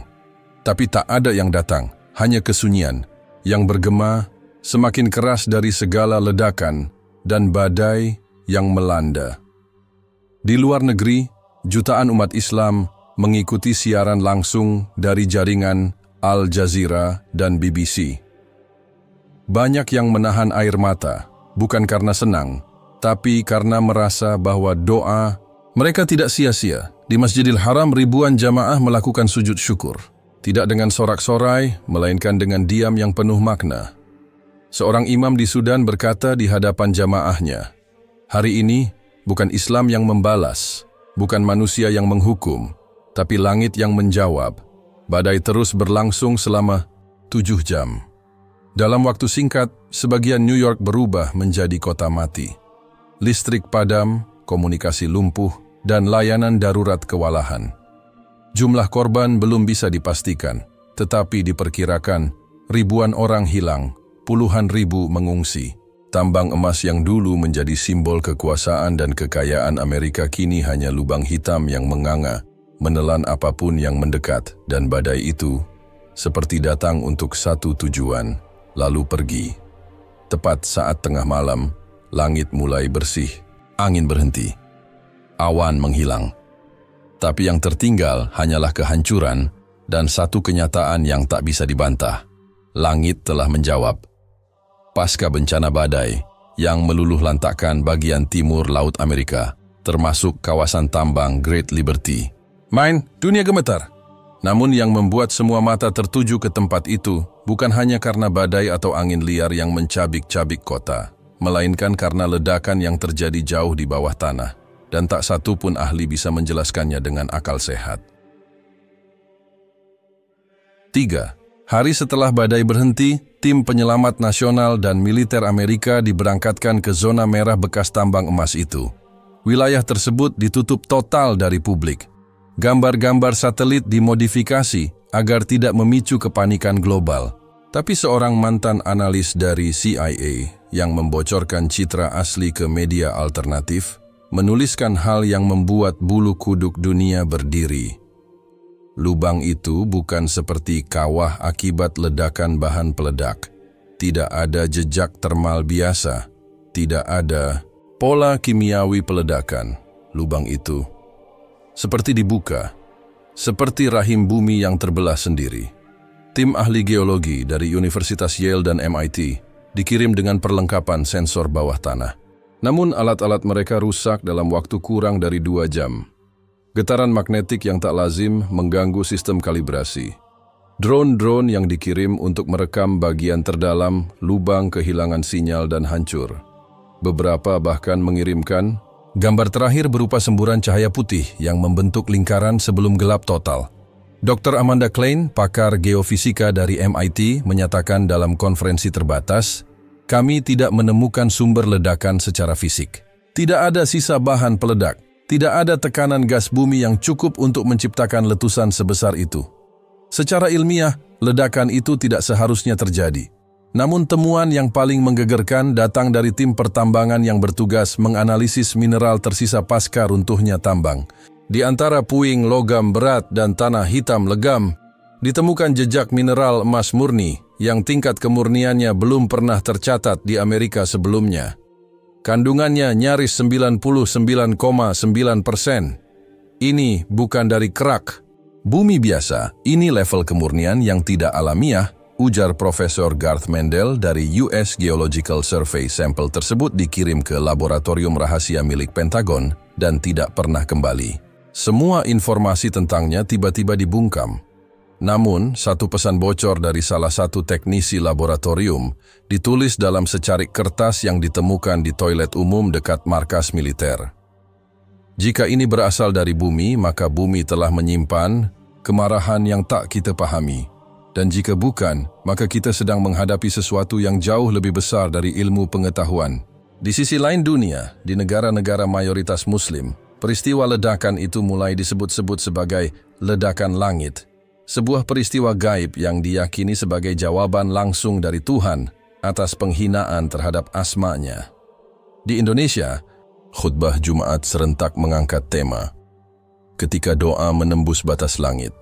Tapi tak ada yang datang, hanya kesunyian yang bergema semakin keras dari segala ledakan dan badai yang melanda. Di luar negeri, jutaan umat Islam mengikuti siaran langsung dari jaringan Al Jazeera dan BBC. Banyak yang menahan air mata, bukan karena senang, tapi karena merasa bahwa doa mereka tidak sia-sia. Di Masjidil Haram ribuan jamaah melakukan sujud syukur. Tidak dengan sorak-sorai, melainkan dengan diam yang penuh makna. Seorang imam di Sudan berkata di hadapan jamaahnya, hari ini bukan Islam yang membalas, bukan manusia yang menghukum, tapi langit yang menjawab. Badai terus berlangsung selama 7 jam. Dalam waktu singkat, sebagian New York berubah menjadi kota mati. Listrik padam, komunikasi lumpuh, dan layanan darurat kewalahan. Jumlah korban belum bisa dipastikan, tetapi diperkirakan ribuan orang hilang, puluhan ribu mengungsi. Tambang emas yang dulu menjadi simbol kekuasaan dan kekayaan Amerika kini hanya lubang hitam yang menganga, menelan apapun yang mendekat, dan badai itu seperti datang untuk satu tujuan, lalu pergi. Tepat saat tengah malam, langit mulai bersih, angin berhenti, awan menghilang. Tapi yang tertinggal hanyalah kehancuran dan satu kenyataan yang tak bisa dibantah. Langit telah menjawab. Pasca bencana badai yang meluluh lantakkan bagian timur Laut Amerika, termasuk kawasan tambang Great Liberty. Dunia gemetar. Namun yang membuat semua mata tertuju ke tempat itu bukan hanya karena badai atau angin liar yang mencabik-cabik kota, melainkan karena ledakan yang terjadi jauh di bawah tanah. Dan tak satu pun ahli bisa menjelaskannya dengan akal sehat. 3. Hari setelah badai berhenti, tim penyelamat nasional dan militer Amerika diberangkatkan ke zona merah bekas tambang emas itu. Wilayah tersebut ditutup total dari publik. Gambar-gambar satelit dimodifikasi agar tidak memicu kepanikan global. Tapi seorang mantan analis dari CIA yang membocorkan citra asli ke media alternatif, menuliskan hal yang membuat bulu kuduk dunia berdiri. Lubang itu bukan seperti kawah akibat ledakan bahan peledak. Tidak ada jejak termal biasa. Tidak ada pola kimiawi peledakan. Lubang itu seperti dibuka, seperti rahim bumi yang terbelah sendiri. Tim ahli geologi dari Universitas Yale dan MIT dikirim dengan perlengkapan sensor bawah tanah. Namun alat-alat mereka rusak dalam waktu kurang dari 2 jam. Getaran magnetik yang tak lazim mengganggu sistem kalibrasi. Drone-drone yang dikirim untuk merekam bagian terdalam lubang kehilangan sinyal dan hancur. Beberapa bahkan mengirimkan Gambar terakhir berupa semburan cahaya putih yang membentuk lingkaran sebelum gelap total. Dr. Amanda Klein, pakar geofisika dari MIT, menyatakan dalam konferensi terbatas, kami tidak menemukan sumber ledakan secara fisik. Tidak ada sisa bahan peledak. Tidak ada tekanan gas bumi yang cukup untuk menciptakan letusan sebesar itu. Secara ilmiah, ledakan itu tidak seharusnya terjadi. Namun temuan yang paling menggegerkan datang dari tim pertambangan yang bertugas menganalisis mineral tersisa pasca runtuhnya tambang. Di antara puing logam berat dan tanah hitam legam, ditemukan jejak mineral emas murni yang tingkat kemurniannya belum pernah tercatat di Amerika sebelumnya. Kandungannya nyaris 99,9%. Ini bukan dari kerak bumi biasa, ini level kemurnian yang tidak alamiah, ujar Profesor Garth Mendel dari US Geological Survey. Sampel tersebut dikirim ke laboratorium rahasia milik Pentagon dan tidak pernah kembali. Semua informasi tentangnya tiba-tiba dibungkam. Namun, satu pesan bocor dari salah satu teknisi laboratorium ditulis dalam secarik kertas yang ditemukan di toilet umum dekat markas militer. Jika ini berasal dari bumi, maka bumi telah menyimpan kemarahan yang tak kita pahami. Dan jika bukan, maka kita sedang menghadapi sesuatu yang jauh lebih besar dari ilmu pengetahuan. Di sisi lain dunia, di negara-negara mayoritas Muslim, peristiwa ledakan itu mulai disebut-sebut sebagai ledakan langit. Sebuah peristiwa gaib yang diyakini sebagai jawaban langsung dari Tuhan atas penghinaan terhadap asma-Nya. Di Indonesia, khutbah Jumat serentak mengangkat tema, ketika doa menembus batas langit.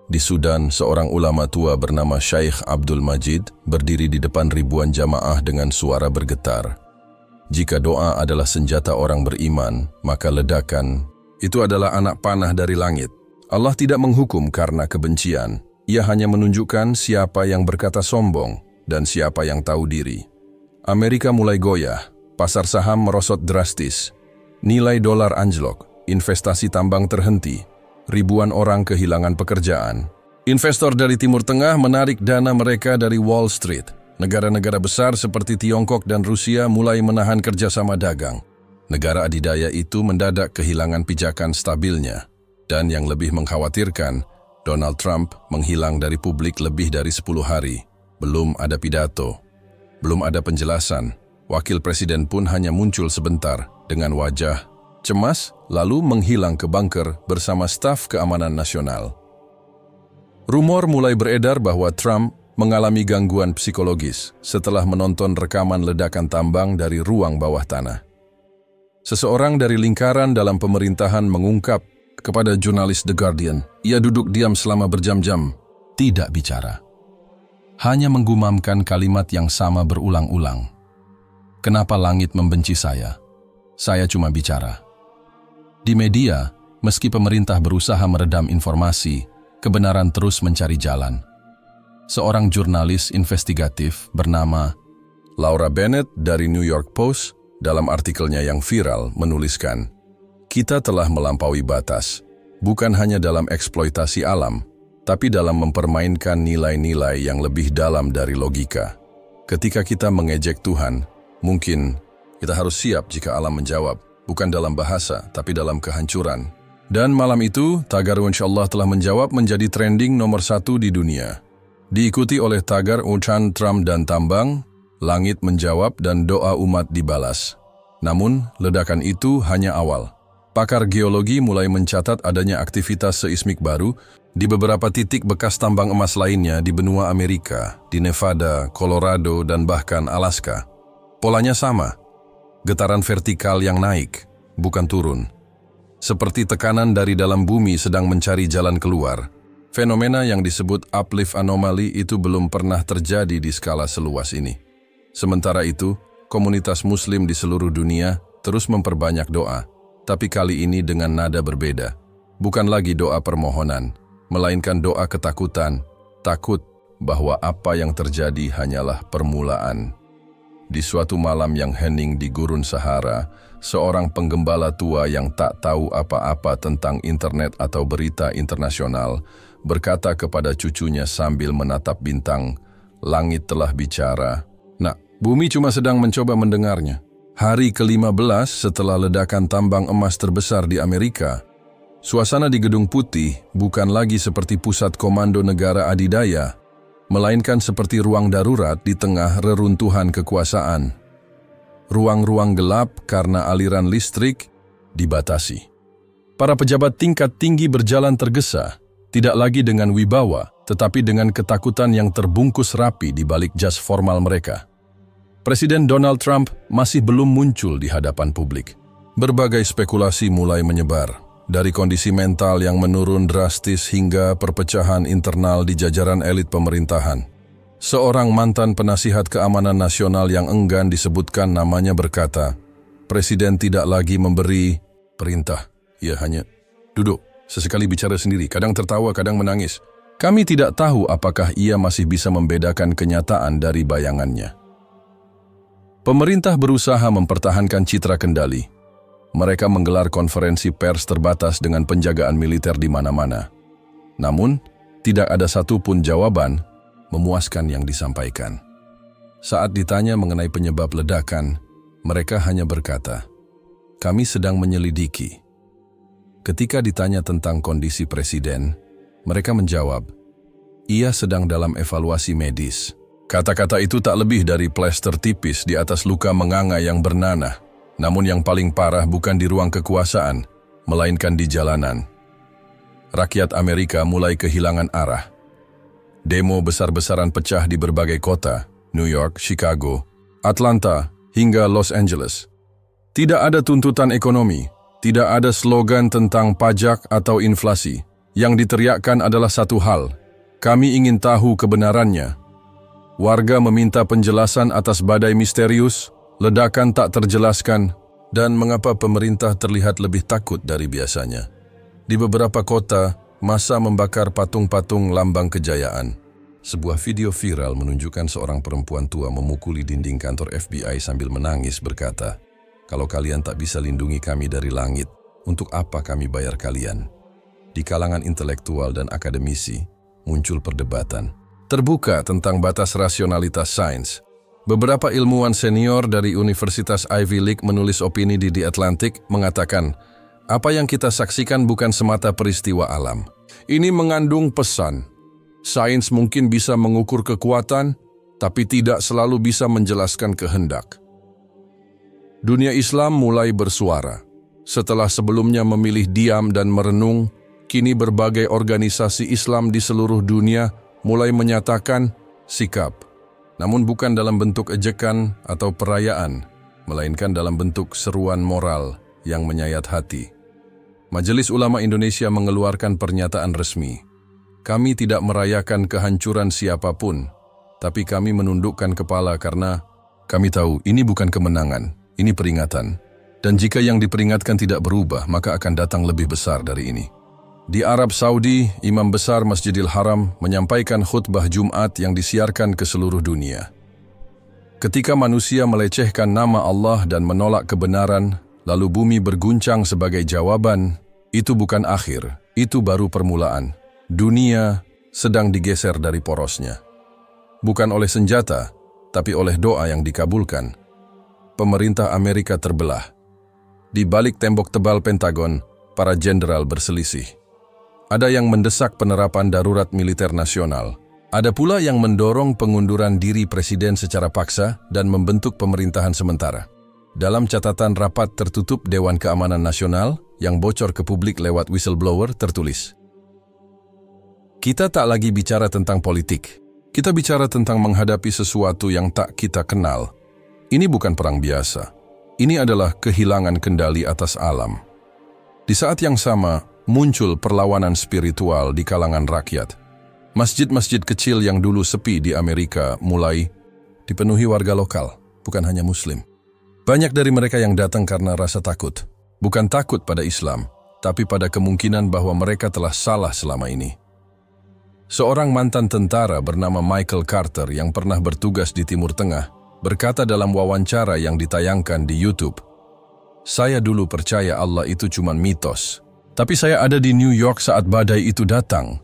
Di Sudan, seorang ulama tua bernama Syekh Abdul Majid berdiri di depan ribuan jamaah dengan suara bergetar. Jika doa adalah senjata orang beriman, maka ledakan itu adalah anak panah dari langit. Allah tidak menghukum karena kebencian. Ia hanya menunjukkan siapa yang berkata sombong dan siapa yang tahu diri. Amerika mulai goyah, pasar saham merosot drastis, nilai dolar anjlok, investasi tambang terhenti, ribuan orang kehilangan pekerjaan. Investor dari Timur Tengah menarik dana mereka dari Wall Street. Negara-negara besar seperti Tiongkok dan Rusia mulai menahan kerjasama dagang. Negara adidaya itu mendadak kehilangan pijakan stabilnya. Dan yang lebih mengkhawatirkan, Donald Trump menghilang dari publik lebih dari 10 hari. Belum ada pidato, belum ada penjelasan. Wakil presiden pun hanya muncul sebentar dengan wajah cemas, lalu menghilang ke bunker bersama staf keamanan nasional. Rumor mulai beredar bahwa Trump mengalami gangguan psikologis setelah menonton rekaman ledakan tambang dari ruang bawah tanah. Seseorang dari lingkaran dalam pemerintahan mengungkap kepada jurnalis The Guardian, ia duduk diam selama berjam-jam, tidak bicara. Hanya menggumamkan kalimat yang sama berulang-ulang. Kenapa langit membenci saya? Saya cuma bicara. Di media, meski pemerintah berusaha meredam informasi, kebenaran terus mencari jalan. Seorang jurnalis investigatif bernama Laura Bennett dari New York Post dalam artikelnya yang viral menuliskan, kita telah melampaui batas, bukan hanya dalam eksploitasi alam, tapi dalam mempermainkan nilai-nilai yang lebih dalam dari logika. Ketika kita mengejek Tuhan, mungkin kita harus siap jika alam menjawab, bukan dalam bahasa, tapi dalam kehancuran. Dan malam itu, tagar Insyaallah telah menjawab menjadi trending nomor 1 di dunia. Diikuti oleh tagar ucapan Trump dan tambang, langit menjawab dan doa umat dibalas. Namun, ledakan itu hanya awal. Pakar geologi mulai mencatat adanya aktivitas seismik baru di beberapa titik bekas tambang emas lainnya di benua Amerika, di Nevada, Colorado, dan bahkan Alaska. Polanya sama. Getaran vertikal yang naik, bukan turun. Seperti tekanan dari dalam bumi sedang mencari jalan keluar. Fenomena yang disebut uplift anomaly itu belum pernah terjadi di skala seluas ini. Sementara itu, komunitas Muslim di seluruh dunia terus memperbanyak doa, tapi kali ini dengan nada berbeda. Bukan lagi doa permohonan, melainkan doa ketakutan, takut bahwa apa yang terjadi hanyalah permulaan. Di suatu malam yang hening di Gurun Sahara, seorang penggembala tua yang tak tahu apa-apa tentang internet atau berita internasional berkata kepada cucunya sambil menatap bintang, "Langit telah bicara. Nak, bumi cuma sedang mencoba mendengarnya. Hari ke-15 setelah ledakan tambang emas terbesar di Amerika, suasana di Gedung Putih bukan lagi seperti pusat komando negara adidaya, melainkan seperti ruang darurat di tengah reruntuhan kekuasaan. Ruang-ruang gelap karena aliran listrik dibatasi. Para pejabat tingkat tinggi berjalan tergesa, tidak lagi dengan wibawa, tetapi dengan ketakutan yang terbungkus rapi di balik jas formal mereka. Presiden Donald Trump masih belum muncul di hadapan publik. Berbagai spekulasi mulai menyebar, dari kondisi mental yang menurun drastis hingga perpecahan internal di jajaran elit pemerintahan. Seorang mantan penasihat keamanan nasional yang enggan disebutkan namanya berkata, Presiden tidak lagi memberi perintah. Ia hanya duduk, sesekali bicara sendiri, kadang tertawa, kadang menangis. Kami tidak tahu apakah ia masih bisa membedakan kenyataan dari bayangannya. Pemerintah berusaha mempertahankan citra kendali. Mereka menggelar konferensi pers terbatas dengan penjagaan militer di mana-mana. Namun, tidak ada satupun jawaban memuaskan yang disampaikan. Saat ditanya mengenai penyebab ledakan, mereka hanya berkata, "Kami sedang menyelidiki." Ketika ditanya tentang kondisi presiden, mereka menjawab, "Ia sedang dalam evaluasi medis." Kata-kata itu tak lebih dari plester tipis di atas luka menganga yang bernanah. Namun yang paling parah bukan di ruang kekuasaan, melainkan di jalanan. Rakyat Amerika mulai kehilangan arah. Demo besar-besaran pecah di berbagai kota, New York, Chicago, Atlanta, hingga Los Angeles. Tidak ada tuntutan ekonomi, tidak ada slogan tentang pajak atau inflasi. Yang diteriakkan adalah satu hal, kami ingin tahu kebenarannya. Warga meminta penjelasan atas badai misterius, ledakan tak terjelaskan, dan mengapa pemerintah terlihat lebih takut dari biasanya. Di beberapa kota, massa membakar patung-patung lambang kejayaan. Sebuah video viral menunjukkan seorang perempuan tua memukuli dinding kantor FBI sambil menangis berkata, "Kalau kalian tak bisa lindungi kami dari langit, untuk apa kami bayar kalian?" Di kalangan intelektual dan akademisi, muncul perdebatan terbuka tentang batas rasionalitas sains. Beberapa ilmuwan senior dari Universitas Ivy League menulis opini di The Atlantic mengatakan, apa yang kita saksikan bukan semata peristiwa alam. Ini mengandung pesan. Sains mungkin bisa mengukur kekuatan, tapi tidak selalu bisa menjelaskan kehendak. Dunia Islam mulai bersuara. Setelah sebelumnya memilih diam dan merenung, kini berbagai organisasi Islam di seluruh dunia mulai menyatakan sikap, namun bukan dalam bentuk ejekan atau perayaan, melainkan dalam bentuk seruan moral yang menyayat hati. Majelis Ulama Indonesia mengeluarkan pernyataan resmi. Kami tidak merayakan kehancuran siapapun, tapi kami menundukkan kepala karena kami tahu ini bukan kemenangan, ini peringatan. Dan jika yang diperingatkan tidak berubah, maka akan datang lebih besar dari ini. Di Arab Saudi, Imam Besar Masjidil Haram menyampaikan khutbah Jumat yang disiarkan ke seluruh dunia. Ketika manusia melecehkan nama Allah dan menolak kebenaran, lalu bumi berguncang sebagai jawaban, itu bukan akhir, itu baru permulaan. Dunia sedang digeser dari porosnya. Bukan oleh senjata, tapi oleh doa yang dikabulkan. Pemerintah Amerika terbelah. Di balik tembok tebal Pentagon, para jenderal berselisih. Ada yang mendesak penerapan darurat militer nasional. Ada pula yang mendorong pengunduran diri presiden secara paksa dan membentuk pemerintahan sementara. Dalam catatan rapat tertutup Dewan Keamanan Nasional yang bocor ke publik lewat whistleblower tertulis, kita tak lagi bicara tentang politik. Kita bicara tentang menghadapi sesuatu yang tak kita kenal. Ini bukan perang biasa. Ini adalah kehilangan kendali atas alam. Di saat yang sama, muncul perlawanan spiritual di kalangan rakyat. Masjid-masjid kecil yang dulu sepi di Amerika mulai dipenuhi warga lokal, bukan hanya Muslim. Banyak dari mereka yang datang karena rasa takut. Bukan takut pada Islam, tapi pada kemungkinan bahwa mereka telah salah selama ini. Seorang mantan tentara bernama Michael Carter yang pernah bertugas di Timur Tengah berkata dalam wawancara yang ditayangkan di YouTube, "Saya dulu percaya Allah itu cuma mitos. Tapi saya ada di New York saat badai itu datang.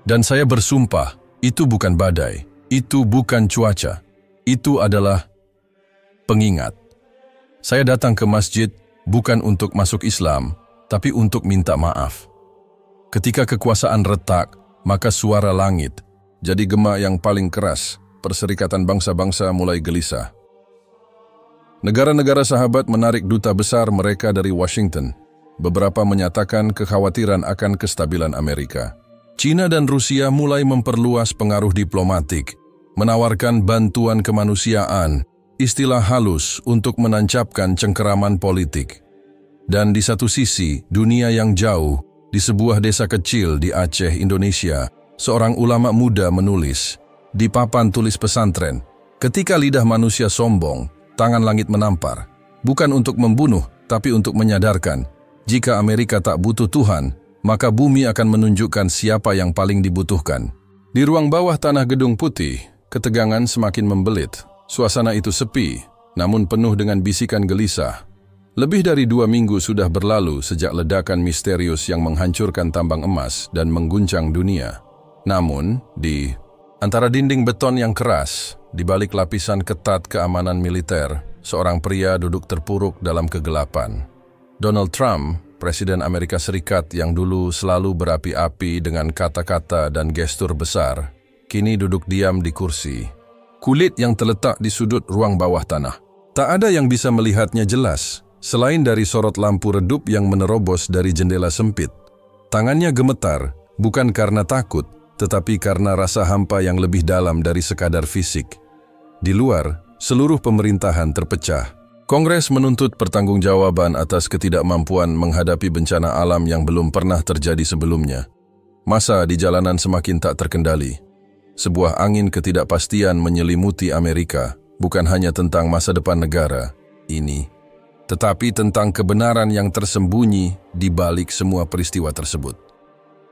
Dan saya bersumpah, itu bukan badai, itu bukan cuaca, itu adalah pengingat." Saya datang ke masjid bukan untuk masuk Islam, tapi untuk minta maaf. Ketika kekuasaan retak, maka suara langit jadi gema yang paling keras. Perserikatan bangsa-bangsa mulai gelisah. Negara-negara sahabat menarik duta besar mereka dari Washington. Beberapa menyatakan kekhawatiran akan kestabilan Amerika. China dan Rusia mulai memperluas pengaruh diplomatik, menawarkan bantuan kemanusiaan, istilah halus untuk menancapkan cengkeraman politik. Dan di satu sisi, dunia yang jauh, di sebuah desa kecil di Aceh, Indonesia, seorang ulama muda menulis, di papan tulis pesantren, ketika lidah manusia sombong, tangan langit menampar, bukan untuk membunuh, tapi untuk menyadarkan, jika Amerika tak butuh Tuhan, maka bumi akan menunjukkan siapa yang paling dibutuhkan. Di ruang bawah tanah Gedung Putih, ketegangan semakin membelit. Suasana itu sepi, namun penuh dengan bisikan gelisah. Lebih dari 2 minggu sudah berlalu sejak ledakan misterius yang menghancurkan tambang emas dan mengguncang dunia. Namun, di antara dinding beton yang keras, di balik lapisan ketat keamanan militer, seorang pria duduk terpuruk dalam kegelapan. Donald Trump, Presiden Amerika Serikat yang dulu selalu berapi-api dengan kata-kata dan gestur besar, kini duduk diam di kursi. Kulit yang terletak di sudut ruang bawah tanah. Tak ada yang bisa melihatnya jelas, selain dari sorot lampu redup yang menerobos dari jendela sempit. Tangannya gemetar, bukan karena takut, tetapi karena rasa hampa yang lebih dalam dari sekadar fisik. Di luar, seluruh pemerintahan terpecah. Kongres menuntut pertanggungjawaban atas ketidakmampuan menghadapi bencana alam yang belum pernah terjadi sebelumnya. Masa di jalanan semakin tak terkendali. Sebuah angin ketidakpastian menyelimuti Amerika, bukan hanya tentang masa depan negara ini, tetapi tentang kebenaran yang tersembunyi di balik semua peristiwa tersebut.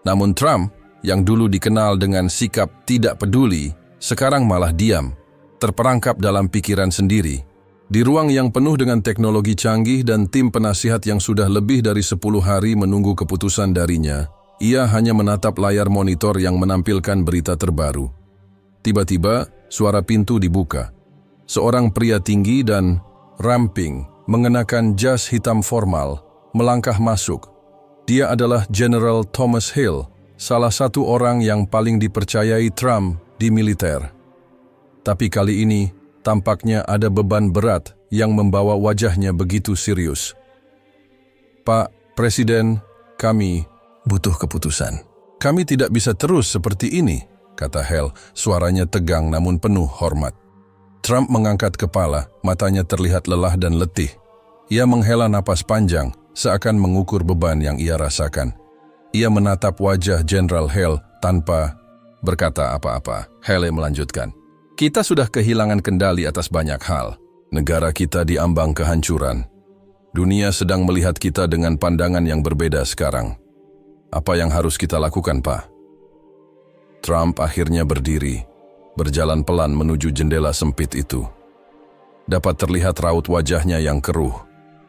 Namun Trump, yang dulu dikenal dengan sikap tidak peduli, sekarang malah diam, terperangkap dalam pikiran sendiri. Di ruang yang penuh dengan teknologi canggih dan tim penasihat yang sudah lebih dari 10 hari menunggu keputusan darinya, ia hanya menatap layar monitor yang menampilkan berita terbaru. Tiba-tiba, suara pintu dibuka. Seorang pria tinggi dan ramping, mengenakan jas hitam formal, melangkah masuk. Dia adalah General Thomas Hill, salah satu orang yang paling dipercayai Trump di militer. Tapi kali ini, tampaknya ada beban berat yang membawa wajahnya begitu serius. Pak Presiden, kami butuh keputusan. Kami tidak bisa terus seperti ini, kata Hill, suaranya tegang namun penuh hormat. Trump mengangkat kepala, matanya terlihat lelah dan letih. Ia menghela napas panjang, seakan mengukur beban yang ia rasakan. Ia menatap wajah General Hill tanpa berkata apa-apa. Hill melanjutkan, "Kita sudah kehilangan kendali atas banyak hal. Negara kita diambang kehancuran. Dunia sedang melihat kita dengan pandangan yang berbeda sekarang. Apa yang harus kita lakukan, Pak?" Trump akhirnya berdiri, berjalan pelan menuju jendela sempit itu. Dapat terlihat raut wajahnya yang keruh,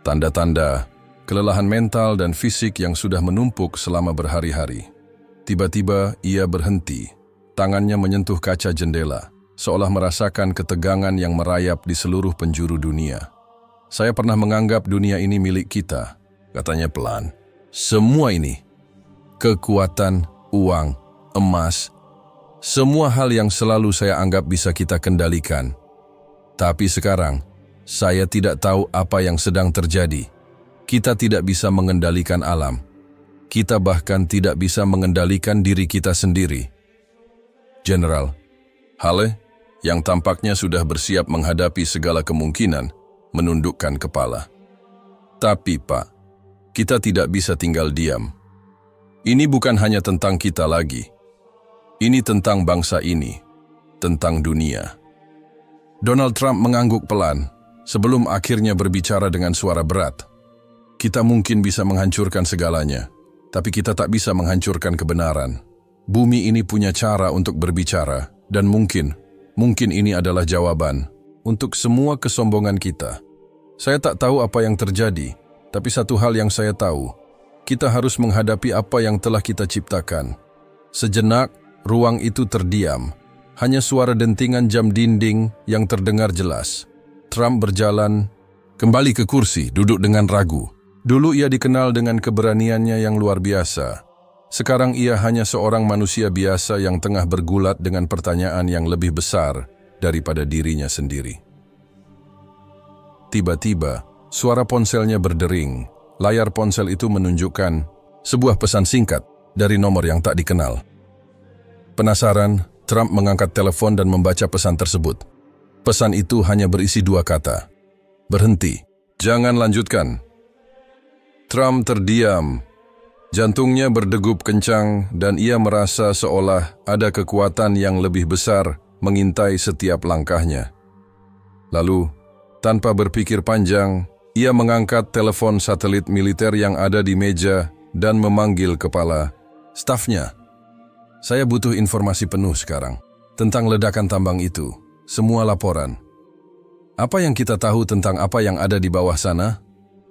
tanda-tanda kelelahan mental dan fisik yang sudah menumpuk selama berhari-hari. Tiba-tiba ia berhenti, tangannya menyentuh kaca jendela, seolah merasakan ketegangan yang merayap di seluruh penjuru dunia. "Saya pernah menganggap dunia ini milik kita," katanya pelan. "Semua ini, kekuatan, uang, emas, semua hal yang selalu saya anggap bisa kita kendalikan. Tapi sekarang, saya tidak tahu apa yang sedang terjadi. Kita tidak bisa mengendalikan alam. Kita bahkan tidak bisa mengendalikan diri kita sendiri." General, Halle, yang tampaknya sudah bersiap menghadapi segala kemungkinan, menundukkan kepala. "Tapi Pak, kita tidak bisa tinggal diam. Ini bukan hanya tentang kita lagi. Ini tentang bangsa ini, tentang dunia." Donald Trump mengangguk pelan, sebelum akhirnya berbicara dengan suara berat. "Kita mungkin bisa menghancurkan segalanya, tapi kita tak bisa menghancurkan kebenaran. Bumi ini punya cara untuk berbicara, dan mungkin ini adalah jawaban untuk semua kesombongan kita. Saya tak tahu apa yang terjadi, tapi satu hal yang saya tahu, kita harus menghadapi apa yang telah kita ciptakan." Sejenak, ruang itu terdiam. Hanya suara dentingan jam dinding yang terdengar jelas. Trump berjalan Kembali ke kursi, duduk dengan ragu. Dulu ia dikenal dengan keberaniannya yang luar biasa. Sekarang ia hanya seorang manusia biasa yang tengah bergulat dengan pertanyaan yang lebih besar daripada dirinya sendiri. Tiba-tiba, suara ponselnya berdering. Layar ponsel itu menunjukkan sebuah pesan singkat dari nomor yang tak dikenal. Penasaran, Trump mengangkat telepon dan membaca pesan tersebut. Pesan itu hanya berisi 2 kata. Berhenti. Jangan lanjutkan. Trump terdiam. Jantungnya berdegup kencang dan ia merasa seolah ada kekuatan yang lebih besar mengintai setiap langkahnya. Lalu, tanpa berpikir panjang, ia mengangkat telepon satelit militer yang ada di meja dan memanggil kepala stafnya. Saya butuh informasi penuh sekarang tentang ledakan tambang itu. Semua laporan. Apa yang kita tahu tentang apa yang ada di bawah sana?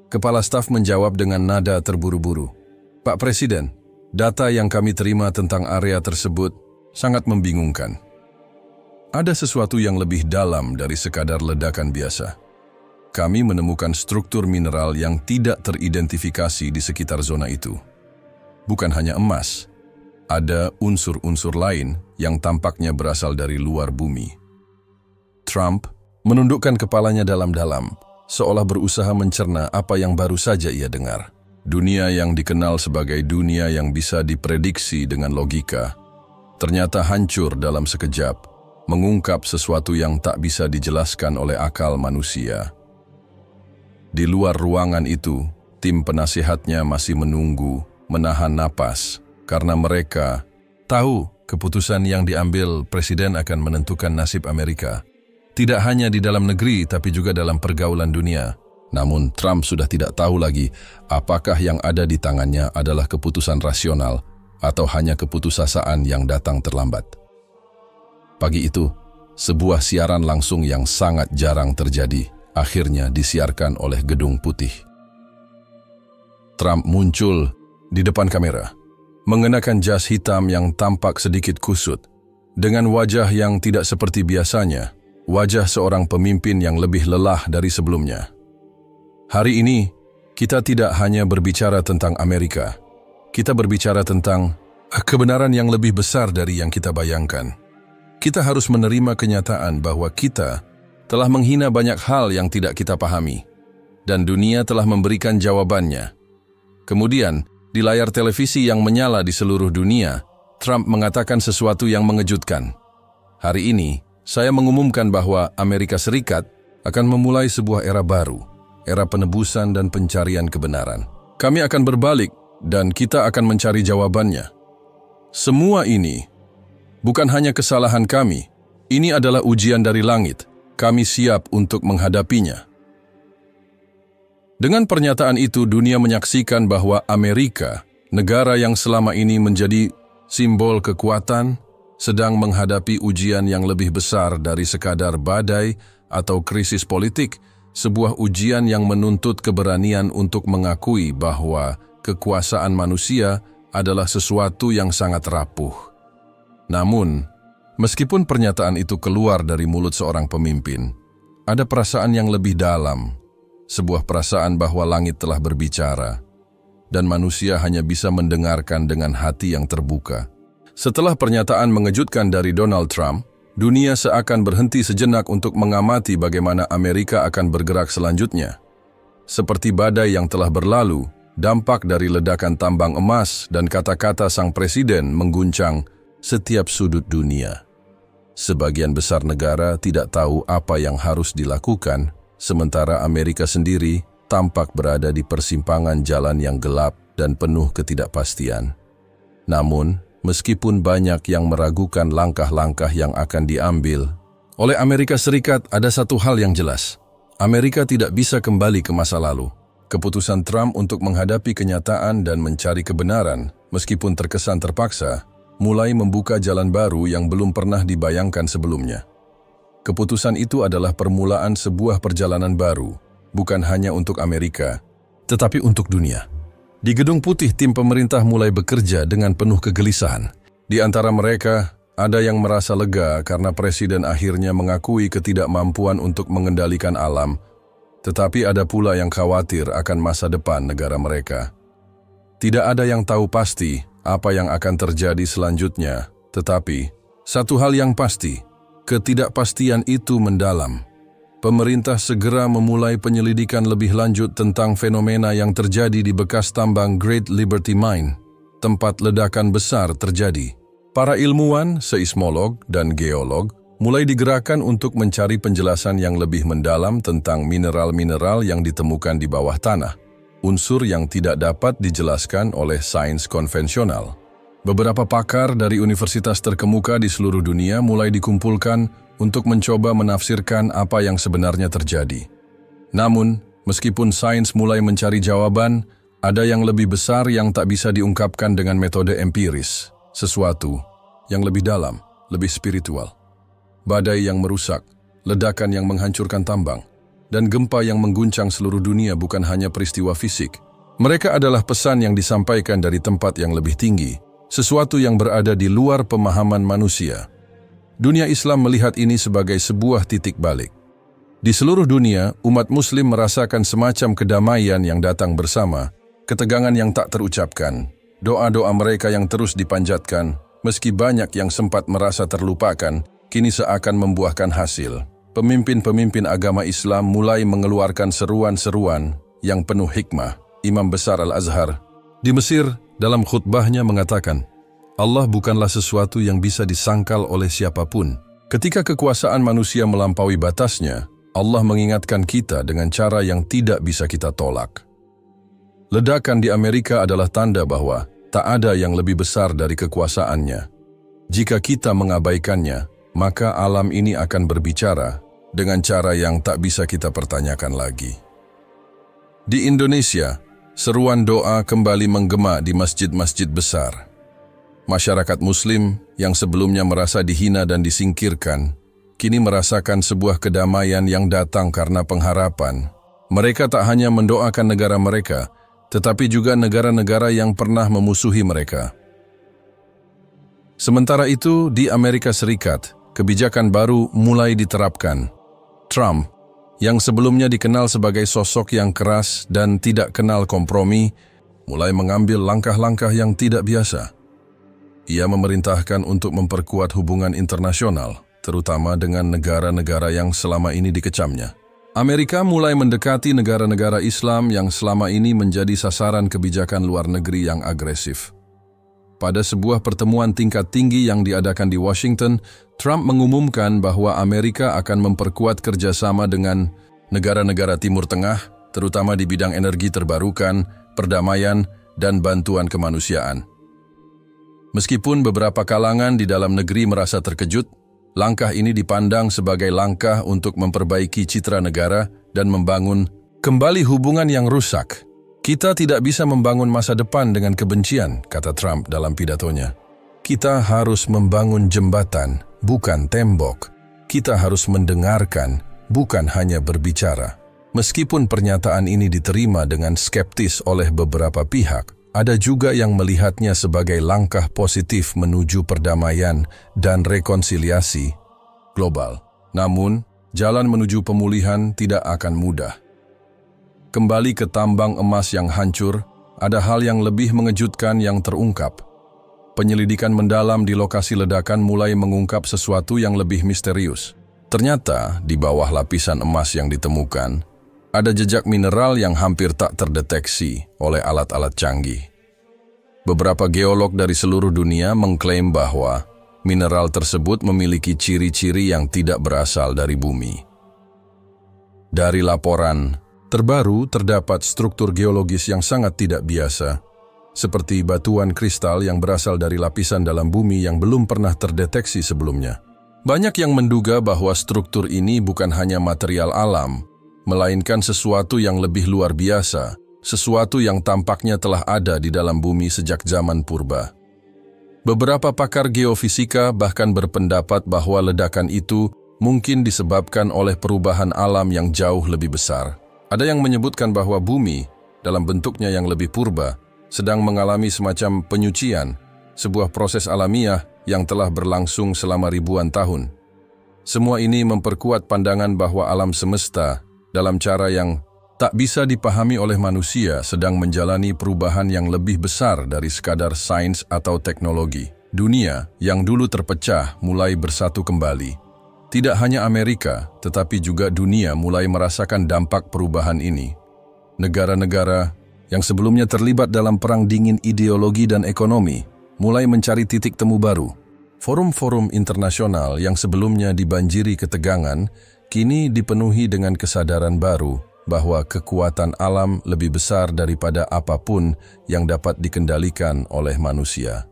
Kepala staf menjawab dengan nada terburu-buru. Pak Presiden, data yang kami terima tentang area tersebut sangat membingungkan. Ada sesuatu yang lebih dalam dari sekadar ledakan biasa. Kami menemukan struktur mineral yang tidak teridentifikasi di sekitar zona itu. Bukan hanya emas, ada unsur-unsur lain yang tampaknya berasal dari luar bumi. Trump menundukkan kepalanya dalam-dalam, seolah berusaha mencerna apa yang baru saja ia dengar. Dunia yang dikenal sebagai dunia yang bisa diprediksi dengan logika, ternyata hancur dalam sekejap, mengungkap sesuatu yang tak bisa dijelaskan oleh akal manusia. Di luar ruangan itu, tim penasihatnya masih menunggu, menahan napas, karena mereka tahu keputusan yang diambil Presiden akan menentukan nasib Amerika. Tidak hanya di dalam negeri, tapi juga dalam pergaulan dunia. Namun Trump sudah tidak tahu lagi apakah yang ada di tangannya adalah keputusan rasional atau hanya keputusasaan yang datang terlambat. Pagi itu, sebuah siaran langsung yang sangat jarang terjadi akhirnya disiarkan oleh Gedung Putih. Trump muncul di depan kamera, mengenakan jas hitam yang tampak sedikit kusut, dengan wajah yang tidak seperti biasanya. Wajah seorang pemimpin yang lebih lelah dari sebelumnya. Hari ini, kita tidak hanya berbicara tentang Amerika. Kita berbicara tentang kebenaran yang lebih besar dari yang kita bayangkan. Kita harus menerima kenyataan bahwa kita telah menghina banyak hal yang tidak kita pahami. Dan dunia telah memberikan jawabannya. Kemudian, di layar televisi yang menyala di seluruh dunia, Trump mengatakan sesuatu yang mengejutkan. Hari ini, saya mengumumkan bahwa Amerika Serikat akan memulai sebuah era baru, era penebusan dan pencarian kebenaran. Kami akan berbalik dan kita akan mencari jawabannya. Semua ini bukan hanya kesalahan kami, ini adalah ujian dari langit. Kami siap untuk menghadapinya. Dengan pernyataan itu, dunia menyaksikan bahwa Amerika, negara yang selama ini menjadi simbol kekuatan, sedang menghadapi ujian yang lebih besar dari sekadar badai atau krisis politik, sebuah ujian yang menuntut keberanian untuk mengakui bahwa kekuasaan manusia adalah sesuatu yang sangat rapuh. Namun, meskipun pernyataan itu keluar dari mulut seorang pemimpin, ada perasaan yang lebih dalam, sebuah perasaan bahwa langit telah berbicara, dan manusia hanya bisa mendengarkan dengan hati yang terbuka. Setelah pernyataan mengejutkan dari Donald Trump, dunia seakan berhenti sejenak untuk mengamati bagaimana Amerika akan bergerak selanjutnya. Seperti badai yang telah berlalu, dampak dari ledakan tambang emas dan kata-kata sang presiden mengguncang setiap sudut dunia. Sebagian besar negara tidak tahu apa yang harus dilakukan, sementara Amerika sendiri tampak berada di persimpangan jalan yang gelap dan penuh ketidakpastian. Namun, meskipun banyak yang meragukan langkah-langkah yang akan diambil oleh Amerika Serikat, ada satu hal yang jelas. Amerika tidak bisa kembali ke masa lalu. Keputusan Trump untuk menghadapi kenyataan dan mencari kebenaran, meskipun terkesan terpaksa, mulai membuka jalan baru yang belum pernah dibayangkan sebelumnya. Keputusan itu adalah permulaan sebuah perjalanan baru, bukan hanya untuk Amerika, tetapi untuk dunia. Di Gedung Putih, tim pemerintah mulai bekerja dengan penuh kegelisahan. Di antara mereka, ada yang merasa lega karena Presiden akhirnya mengakui ketidakmampuan untuk mengendalikan alam. Tetapi ada pula yang khawatir akan masa depan negara mereka. Tidak ada yang tahu pasti apa yang akan terjadi selanjutnya, tetapi satu hal yang pasti, ketidakpastian itu mendalam. Pemerintah segera memulai penyelidikan lebih lanjut tentang fenomena yang terjadi di bekas tambang Great Liberty Mine, tempat ledakan besar terjadi. Para ilmuwan, seismolog, dan geolog mulai digerakkan untuk mencari penjelasan yang lebih mendalam tentang mineral-mineral yang ditemukan di bawah tanah, unsur yang tidak dapat dijelaskan oleh sains konvensional. Beberapa pakar dari universitas terkemuka di seluruh dunia mulai dikumpulkan untuk mencoba menafsirkan apa yang sebenarnya terjadi. Namun, meskipun sains mulai mencari jawaban, ada yang lebih besar yang tak bisa diungkapkan dengan metode empiris, sesuatu yang lebih dalam, lebih spiritual. Badai yang merusak, ledakan yang menghancurkan tambang, dan gempa yang mengguncang seluruh dunia bukan hanya peristiwa fisik. Mereka adalah pesan yang disampaikan dari tempat yang lebih tinggi, sesuatu yang berada di luar pemahaman manusia. Dunia Islam melihat ini sebagai sebuah titik balik. Di seluruh dunia, umat Muslim merasakan semacam kedamaian yang datang bersama, ketegangan yang tak terucapkan, doa-doa mereka yang terus dipanjatkan, meski banyak yang sempat merasa terlupakan, kini seakan membuahkan hasil. Pemimpin-pemimpin agama Islam mulai mengeluarkan seruan-seruan yang penuh hikmah. Imam Besar Al-Azhar di Mesir dalam khutbahnya mengatakan, Allah bukanlah sesuatu yang bisa disangkal oleh siapapun. Ketika kekuasaan manusia melampaui batasnya, Allah mengingatkan kita dengan cara yang tidak bisa kita tolak. Ledakan di Amerika adalah tanda bahwa tak ada yang lebih besar dari kekuasaannya. Jika kita mengabaikannya, maka alam ini akan berbicara dengan cara yang tak bisa kita pertanyakan lagi. Di Indonesia, seruan doa kembali menggema di masjid-masjid besar. Masyarakat Muslim yang sebelumnya merasa dihina dan disingkirkan, kini merasakan sebuah kedamaian yang datang karena pengharapan. Mereka tak hanya mendoakan negara mereka, tetapi juga negara-negara yang pernah memusuhi mereka. Sementara itu, di Amerika Serikat, kebijakan baru mulai diterapkan. Trump, yang sebelumnya dikenal sebagai sosok yang keras dan tidak kenal kompromi, mulai mengambil langkah-langkah yang tidak biasa. Ia memerintahkan untuk memperkuat hubungan internasional, terutama dengan negara-negara yang selama ini dikecamnya. Amerika mulai mendekati negara-negara Islam yang selama ini menjadi sasaran kebijakan luar negeri yang agresif. Pada sebuah pertemuan tingkat tinggi yang diadakan di Washington, Trump mengumumkan bahwa Amerika akan memperkuat kerjasama dengan negara-negara Timur Tengah, terutama di bidang energi terbarukan, perdamaian, dan bantuan kemanusiaan. Meskipun beberapa kalangan di dalam negeri merasa terkejut, langkah ini dipandang sebagai langkah untuk memperbaiki citra negara dan membangun kembali hubungan yang rusak. Kita tidak bisa membangun masa depan dengan kebencian, kata Trump dalam pidatonya. Kita harus membangun jembatan, bukan tembok. Kita harus mendengarkan, bukan hanya berbicara. Meskipun pernyataan ini diterima dengan skeptis oleh beberapa pihak, ada juga yang melihatnya sebagai langkah positif menuju perdamaian dan rekonsiliasi global. Namun, jalan menuju pemulihan tidak akan mudah. Kembali ke tambang emas yang hancur, ada hal yang lebih mengejutkan yang terungkap. Penyelidikan mendalam di lokasi ledakan mulai mengungkap sesuatu yang lebih misterius. Ternyata, di bawah lapisan emas yang ditemukan, ada jejak mineral yang hampir tak terdeteksi oleh alat-alat canggih. Beberapa geolog dari seluruh dunia mengklaim bahwa mineral tersebut memiliki ciri-ciri yang tidak berasal dari bumi. Dari laporan terbaru terdapat struktur geologis yang sangat tidak biasa, seperti batuan kristal yang berasal dari lapisan dalam bumi yang belum pernah terdeteksi sebelumnya. Banyak yang menduga bahwa struktur ini bukan hanya material alam, melainkan sesuatu yang lebih luar biasa, sesuatu yang tampaknya telah ada di dalam bumi sejak zaman purba. Beberapa pakar geofisika bahkan berpendapat bahwa ledakan itu mungkin disebabkan oleh perubahan alam yang jauh lebih besar. Ada yang menyebutkan bahwa bumi, dalam bentuknya yang lebih purba, sedang mengalami semacam penyucian, sebuah proses alamiah yang telah berlangsung selama ribuan tahun. Semua ini memperkuat pandangan bahwa alam semesta dalam cara yang tak bisa dipahami oleh manusia sedang menjalani perubahan yang lebih besar dari sekadar sains atau teknologi. Dunia yang dulu terpecah mulai bersatu kembali. Tidak hanya Amerika, tetapi juga dunia mulai merasakan dampak perubahan ini. Negara-negara yang sebelumnya terlibat dalam perang dingin ideologi dan ekonomi mulai mencari titik temu baru. Forum-forum internasional yang sebelumnya dibanjiri ketegangan kini dipenuhi dengan kesadaran baru bahwa kekuatan alam lebih besar daripada apapun yang dapat dikendalikan oleh manusia.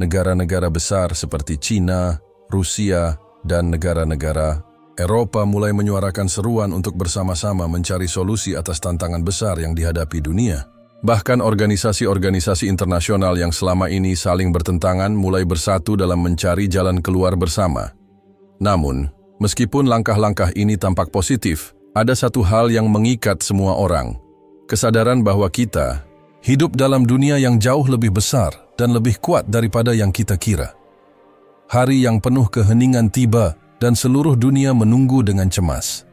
Negara-negara besar seperti China, Rusia, dan negara-negara Eropa mulai menyuarakan seruan untuk bersama-sama mencari solusi atas tantangan besar yang dihadapi dunia. Bahkan organisasi-organisasi internasional yang selama ini saling bertentangan mulai bersatu dalam mencari jalan keluar bersama. Namun, meskipun langkah-langkah ini tampak positif, ada satu hal yang mengikat semua orang. Kesadaran bahwa kita hidup dalam dunia yang jauh lebih besar dan lebih kuat daripada yang kita kira. Hari yang penuh keheningan tiba dan seluruh dunia menunggu dengan cemas.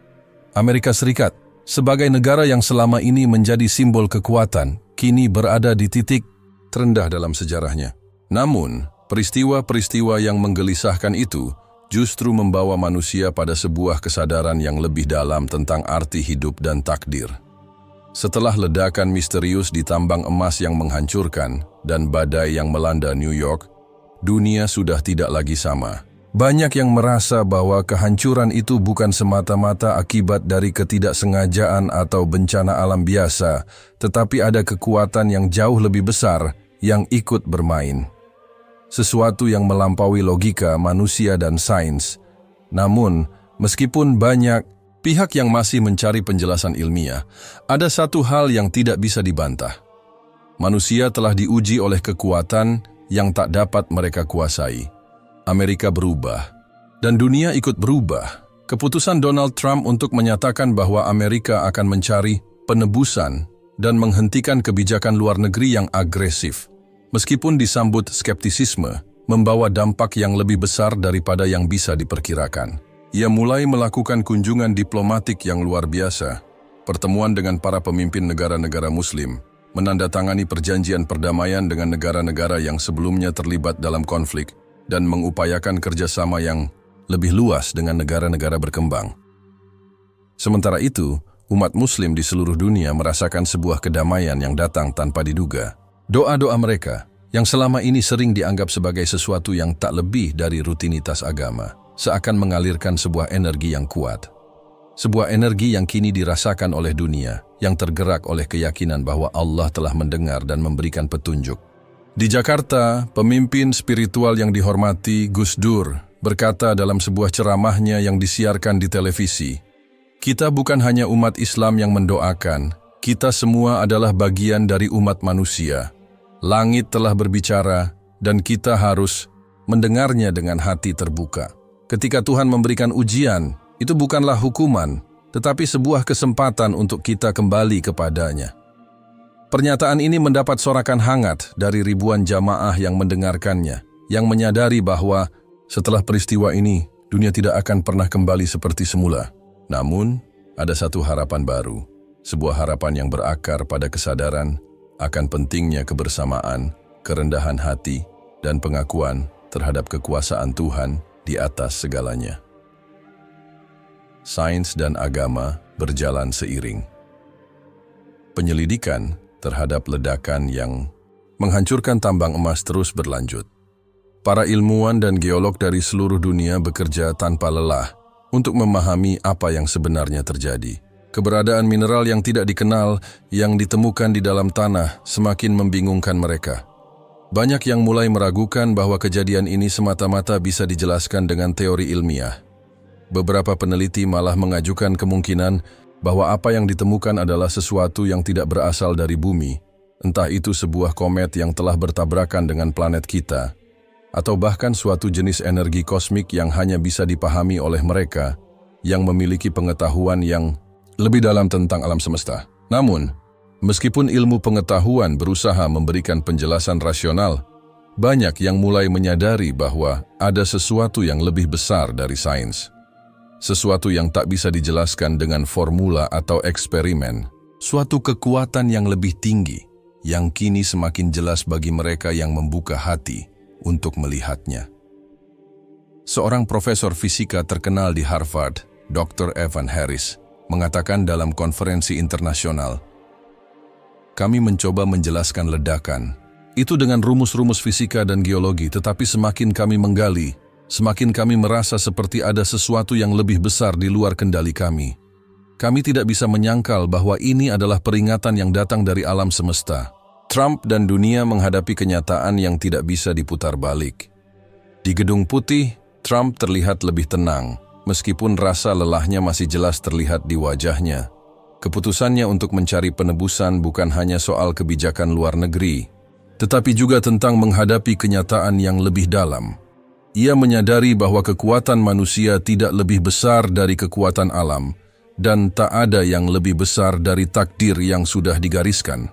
Amerika Serikat, sebagai negara yang selama ini menjadi simbol kekuatan, kini berada di titik terendah dalam sejarahnya. Namun, peristiwa-peristiwa yang menggelisahkan itu justru membawa manusia pada sebuah kesadaran yang lebih dalam tentang arti hidup dan takdir. Setelah ledakan misterius di tambang emas yang menghancurkan dan badai yang melanda New York, dunia sudah tidak lagi sama. Banyak yang merasa bahwa kehancuran itu bukan semata-mata akibat dari ketidaksengajaan atau bencana alam biasa, tetapi ada kekuatan yang jauh lebih besar yang ikut bermain. Sesuatu yang melampaui logika manusia dan sains. Namun, meskipun banyak pihak yang masih mencari penjelasan ilmiah, ada satu hal yang tidak bisa dibantah. Manusia telah diuji oleh kekuatan yang tak dapat mereka kuasai. Amerika berubah, dan dunia ikut berubah. Keputusan Donald Trump untuk menyatakan bahwa Amerika akan mencari penebusan dan menghentikan kebijakan luar negeri yang agresif, meskipun disambut skeptisisme, membawa dampak yang lebih besar daripada yang bisa diperkirakan. Ia mulai melakukan kunjungan diplomatik yang luar biasa, pertemuan dengan para pemimpin negara-negara Muslim, menandatangani perjanjian perdamaian dengan negara-negara yang sebelumnya terlibat dalam konflik, dan mengupayakan kerjasama yang lebih luas dengan negara-negara berkembang. Sementara itu, umat Muslim di seluruh dunia merasakan sebuah kedamaian yang datang tanpa diduga. Doa-doa mereka, yang selama ini sering dianggap sebagai sesuatu yang tak lebih dari rutinitas agama, seakan mengalirkan sebuah energi yang kuat. Sebuah energi yang kini dirasakan oleh dunia, yang tergerak oleh keyakinan bahwa Allah telah mendengar dan memberikan petunjuk. Di Jakarta, pemimpin spiritual yang dihormati Gus Dur berkata dalam sebuah ceramahnya yang disiarkan di televisi, "Kita bukan hanya umat Islam yang mendoakan, kita semua adalah bagian dari umat manusia. Langit telah berbicara dan kita harus mendengarnya dengan hati terbuka. Ketika Tuhan memberikan ujian, itu bukanlah hukuman, tetapi sebuah kesempatan untuk kita kembali kepadanya." Pernyataan ini mendapat sorakan hangat dari ribuan jamaah yang mendengarkannya, yang menyadari bahwa setelah peristiwa ini, dunia tidak akan pernah kembali seperti semula. Namun, ada satu harapan baru, sebuah harapan yang berakar pada kesadaran akan pentingnya kebersamaan, kerendahan hati, dan pengakuan terhadap kekuasaan Tuhan di atas segalanya. Sains dan agama berjalan seiring. Penyelidikan terhadap ledakan yang menghancurkan tambang emas terus berlanjut. Para ilmuwan dan geolog dari seluruh dunia bekerja tanpa lelah untuk memahami apa yang sebenarnya terjadi. Keberadaan mineral yang tidak dikenal yang ditemukan di dalam tanah semakin membingungkan mereka. Banyak yang mulai meragukan bahwa kejadian ini semata-mata bisa dijelaskan dengan teori ilmiah. Beberapa peneliti malah mengajukan kemungkinan bahwa apa yang ditemukan adalah sesuatu yang tidak berasal dari bumi, entah itu sebuah komet yang telah bertabrakan dengan planet kita, atau bahkan suatu jenis energi kosmik yang hanya bisa dipahami oleh mereka yang memiliki pengetahuan yang lebih dalam tentang alam semesta. Namun, meskipun ilmu pengetahuan berusaha memberikan penjelasan rasional, banyak yang mulai menyadari bahwa ada sesuatu yang lebih besar dari sains. sesuatu yang tak bisa dijelaskan dengan formula atau eksperimen, suatu kekuatan yang lebih tinggi, yang kini semakin jelas bagi mereka yang membuka hati untuk melihatnya. Seorang profesor fisika terkenal di Harvard, Dr. Evan Harris, mengatakan dalam konferensi internasional, "Kami mencoba menjelaskan ledakan, itu dengan rumus-rumus fisika dan geologi, tetapi semakin kami menggali, semakin kami merasa seperti ada sesuatu yang lebih besar di luar kendali kami. Kami tidak bisa menyangkal bahwa ini adalah peringatan yang datang dari alam semesta." Trump dan dunia menghadapi kenyataan yang tidak bisa diputar balik. Di Gedung Putih, Trump terlihat lebih tenang, meskipun rasa lelahnya masih jelas terlihat di wajahnya. Keputusannya untuk mencari penebusan bukan hanya soal kebijakan luar negeri, tetapi juga tentang menghadapi kenyataan yang lebih dalam. Ia menyadari bahwa kekuatan manusia tidak lebih besar dari kekuatan alam, dan tak ada yang lebih besar dari takdir yang sudah digariskan.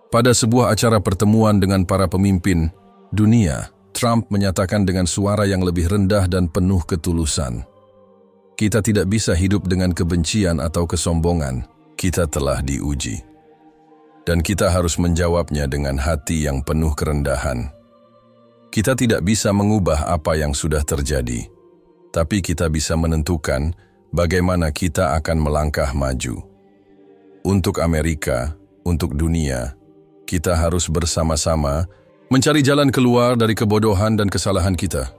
Pada sebuah acara pertemuan dengan para pemimpin dunia, Trump menyatakan dengan suara yang lebih rendah dan penuh ketulusan, "Kita tidak bisa hidup dengan kebencian atau kesombongan. Kita telah diuji. Dan kita harus menjawabnya dengan hati yang penuh kerendahan. Kita tidak bisa mengubah apa yang sudah terjadi, tapi kita bisa menentukan bagaimana kita akan melangkah maju. Untuk Amerika, untuk dunia, kita harus bersama-sama mencari jalan keluar dari kebodohan dan kesalahan kita."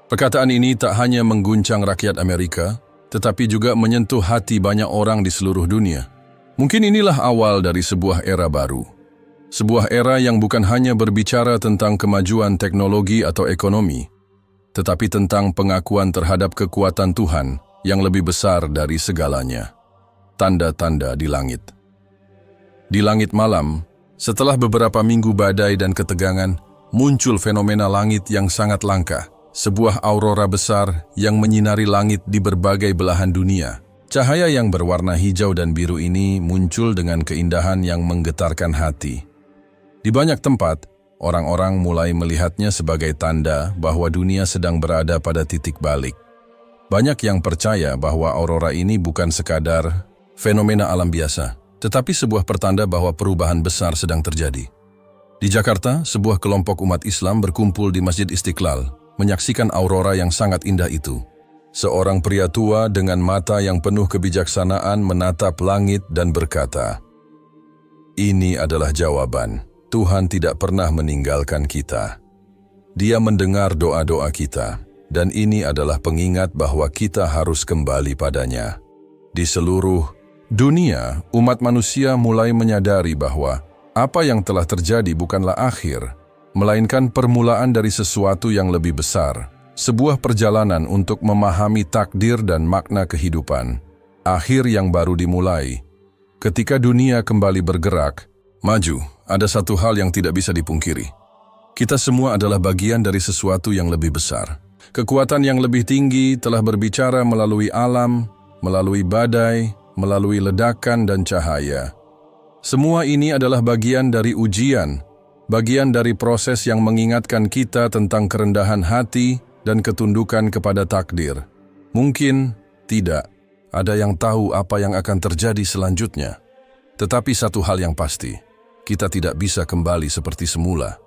Perkataan ini tak hanya mengguncang rakyat Amerika, tetapi juga menyentuh hati banyak orang di seluruh dunia. Mungkin inilah awal dari sebuah era baru. Sebuah era yang bukan hanya berbicara tentang kemajuan teknologi atau ekonomi, tetapi tentang pengakuan terhadap kekuatan Tuhan yang lebih besar dari segalanya. Tanda-tanda di langit. Di langit malam, setelah beberapa minggu badai dan ketegangan, muncul fenomena langit yang sangat langka, sebuah aurora besar yang menyinari langit di berbagai belahan dunia. Cahaya yang berwarna hijau dan biru ini muncul dengan keindahan yang menggetarkan hati. Di banyak tempat, orang-orang mulai melihatnya sebagai tanda bahwa dunia sedang berada pada titik balik. Banyak yang percaya bahwa aurora ini bukan sekadar fenomena alam biasa, tetapi sebuah pertanda bahwa perubahan besar sedang terjadi. Di Jakarta, sebuah kelompok umat Islam berkumpul di Masjid Istiqlal, menyaksikan aurora yang sangat indah itu. Seorang pria tua dengan mata yang penuh kebijaksanaan menatap langit dan berkata, "Ini adalah jawaban. Tuhan tidak pernah meninggalkan kita. Dia mendengar doa-doa kita, dan ini adalah pengingat bahwa kita harus kembali padanya." Di seluruh dunia, umat manusia mulai menyadari bahwa apa yang telah terjadi bukanlah akhir, melainkan permulaan dari sesuatu yang lebih besar, sebuah perjalanan untuk memahami takdir dan makna kehidupan. Akhir yang baru dimulai. Ketika dunia kembali bergerak, maju, ada satu hal yang tidak bisa dipungkiri. Kita semua adalah bagian dari sesuatu yang lebih besar. Kekuatan yang lebih tinggi telah berbicara melalui alam, melalui badai, melalui ledakan dan cahaya. Semua ini adalah bagian dari ujian, bagian dari proses yang mengingatkan kita tentang kerendahan hati dan ketundukan kepada takdir. Mungkin tidak ada yang tahu apa yang akan terjadi selanjutnya. Tetapi satu hal yang pasti, kita tidak bisa kembali seperti semula.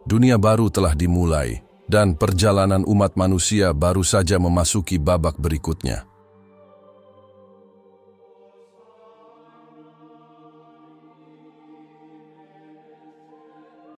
Dunia baru telah dimulai, dan perjalanan umat manusia baru saja memasuki babak berikutnya.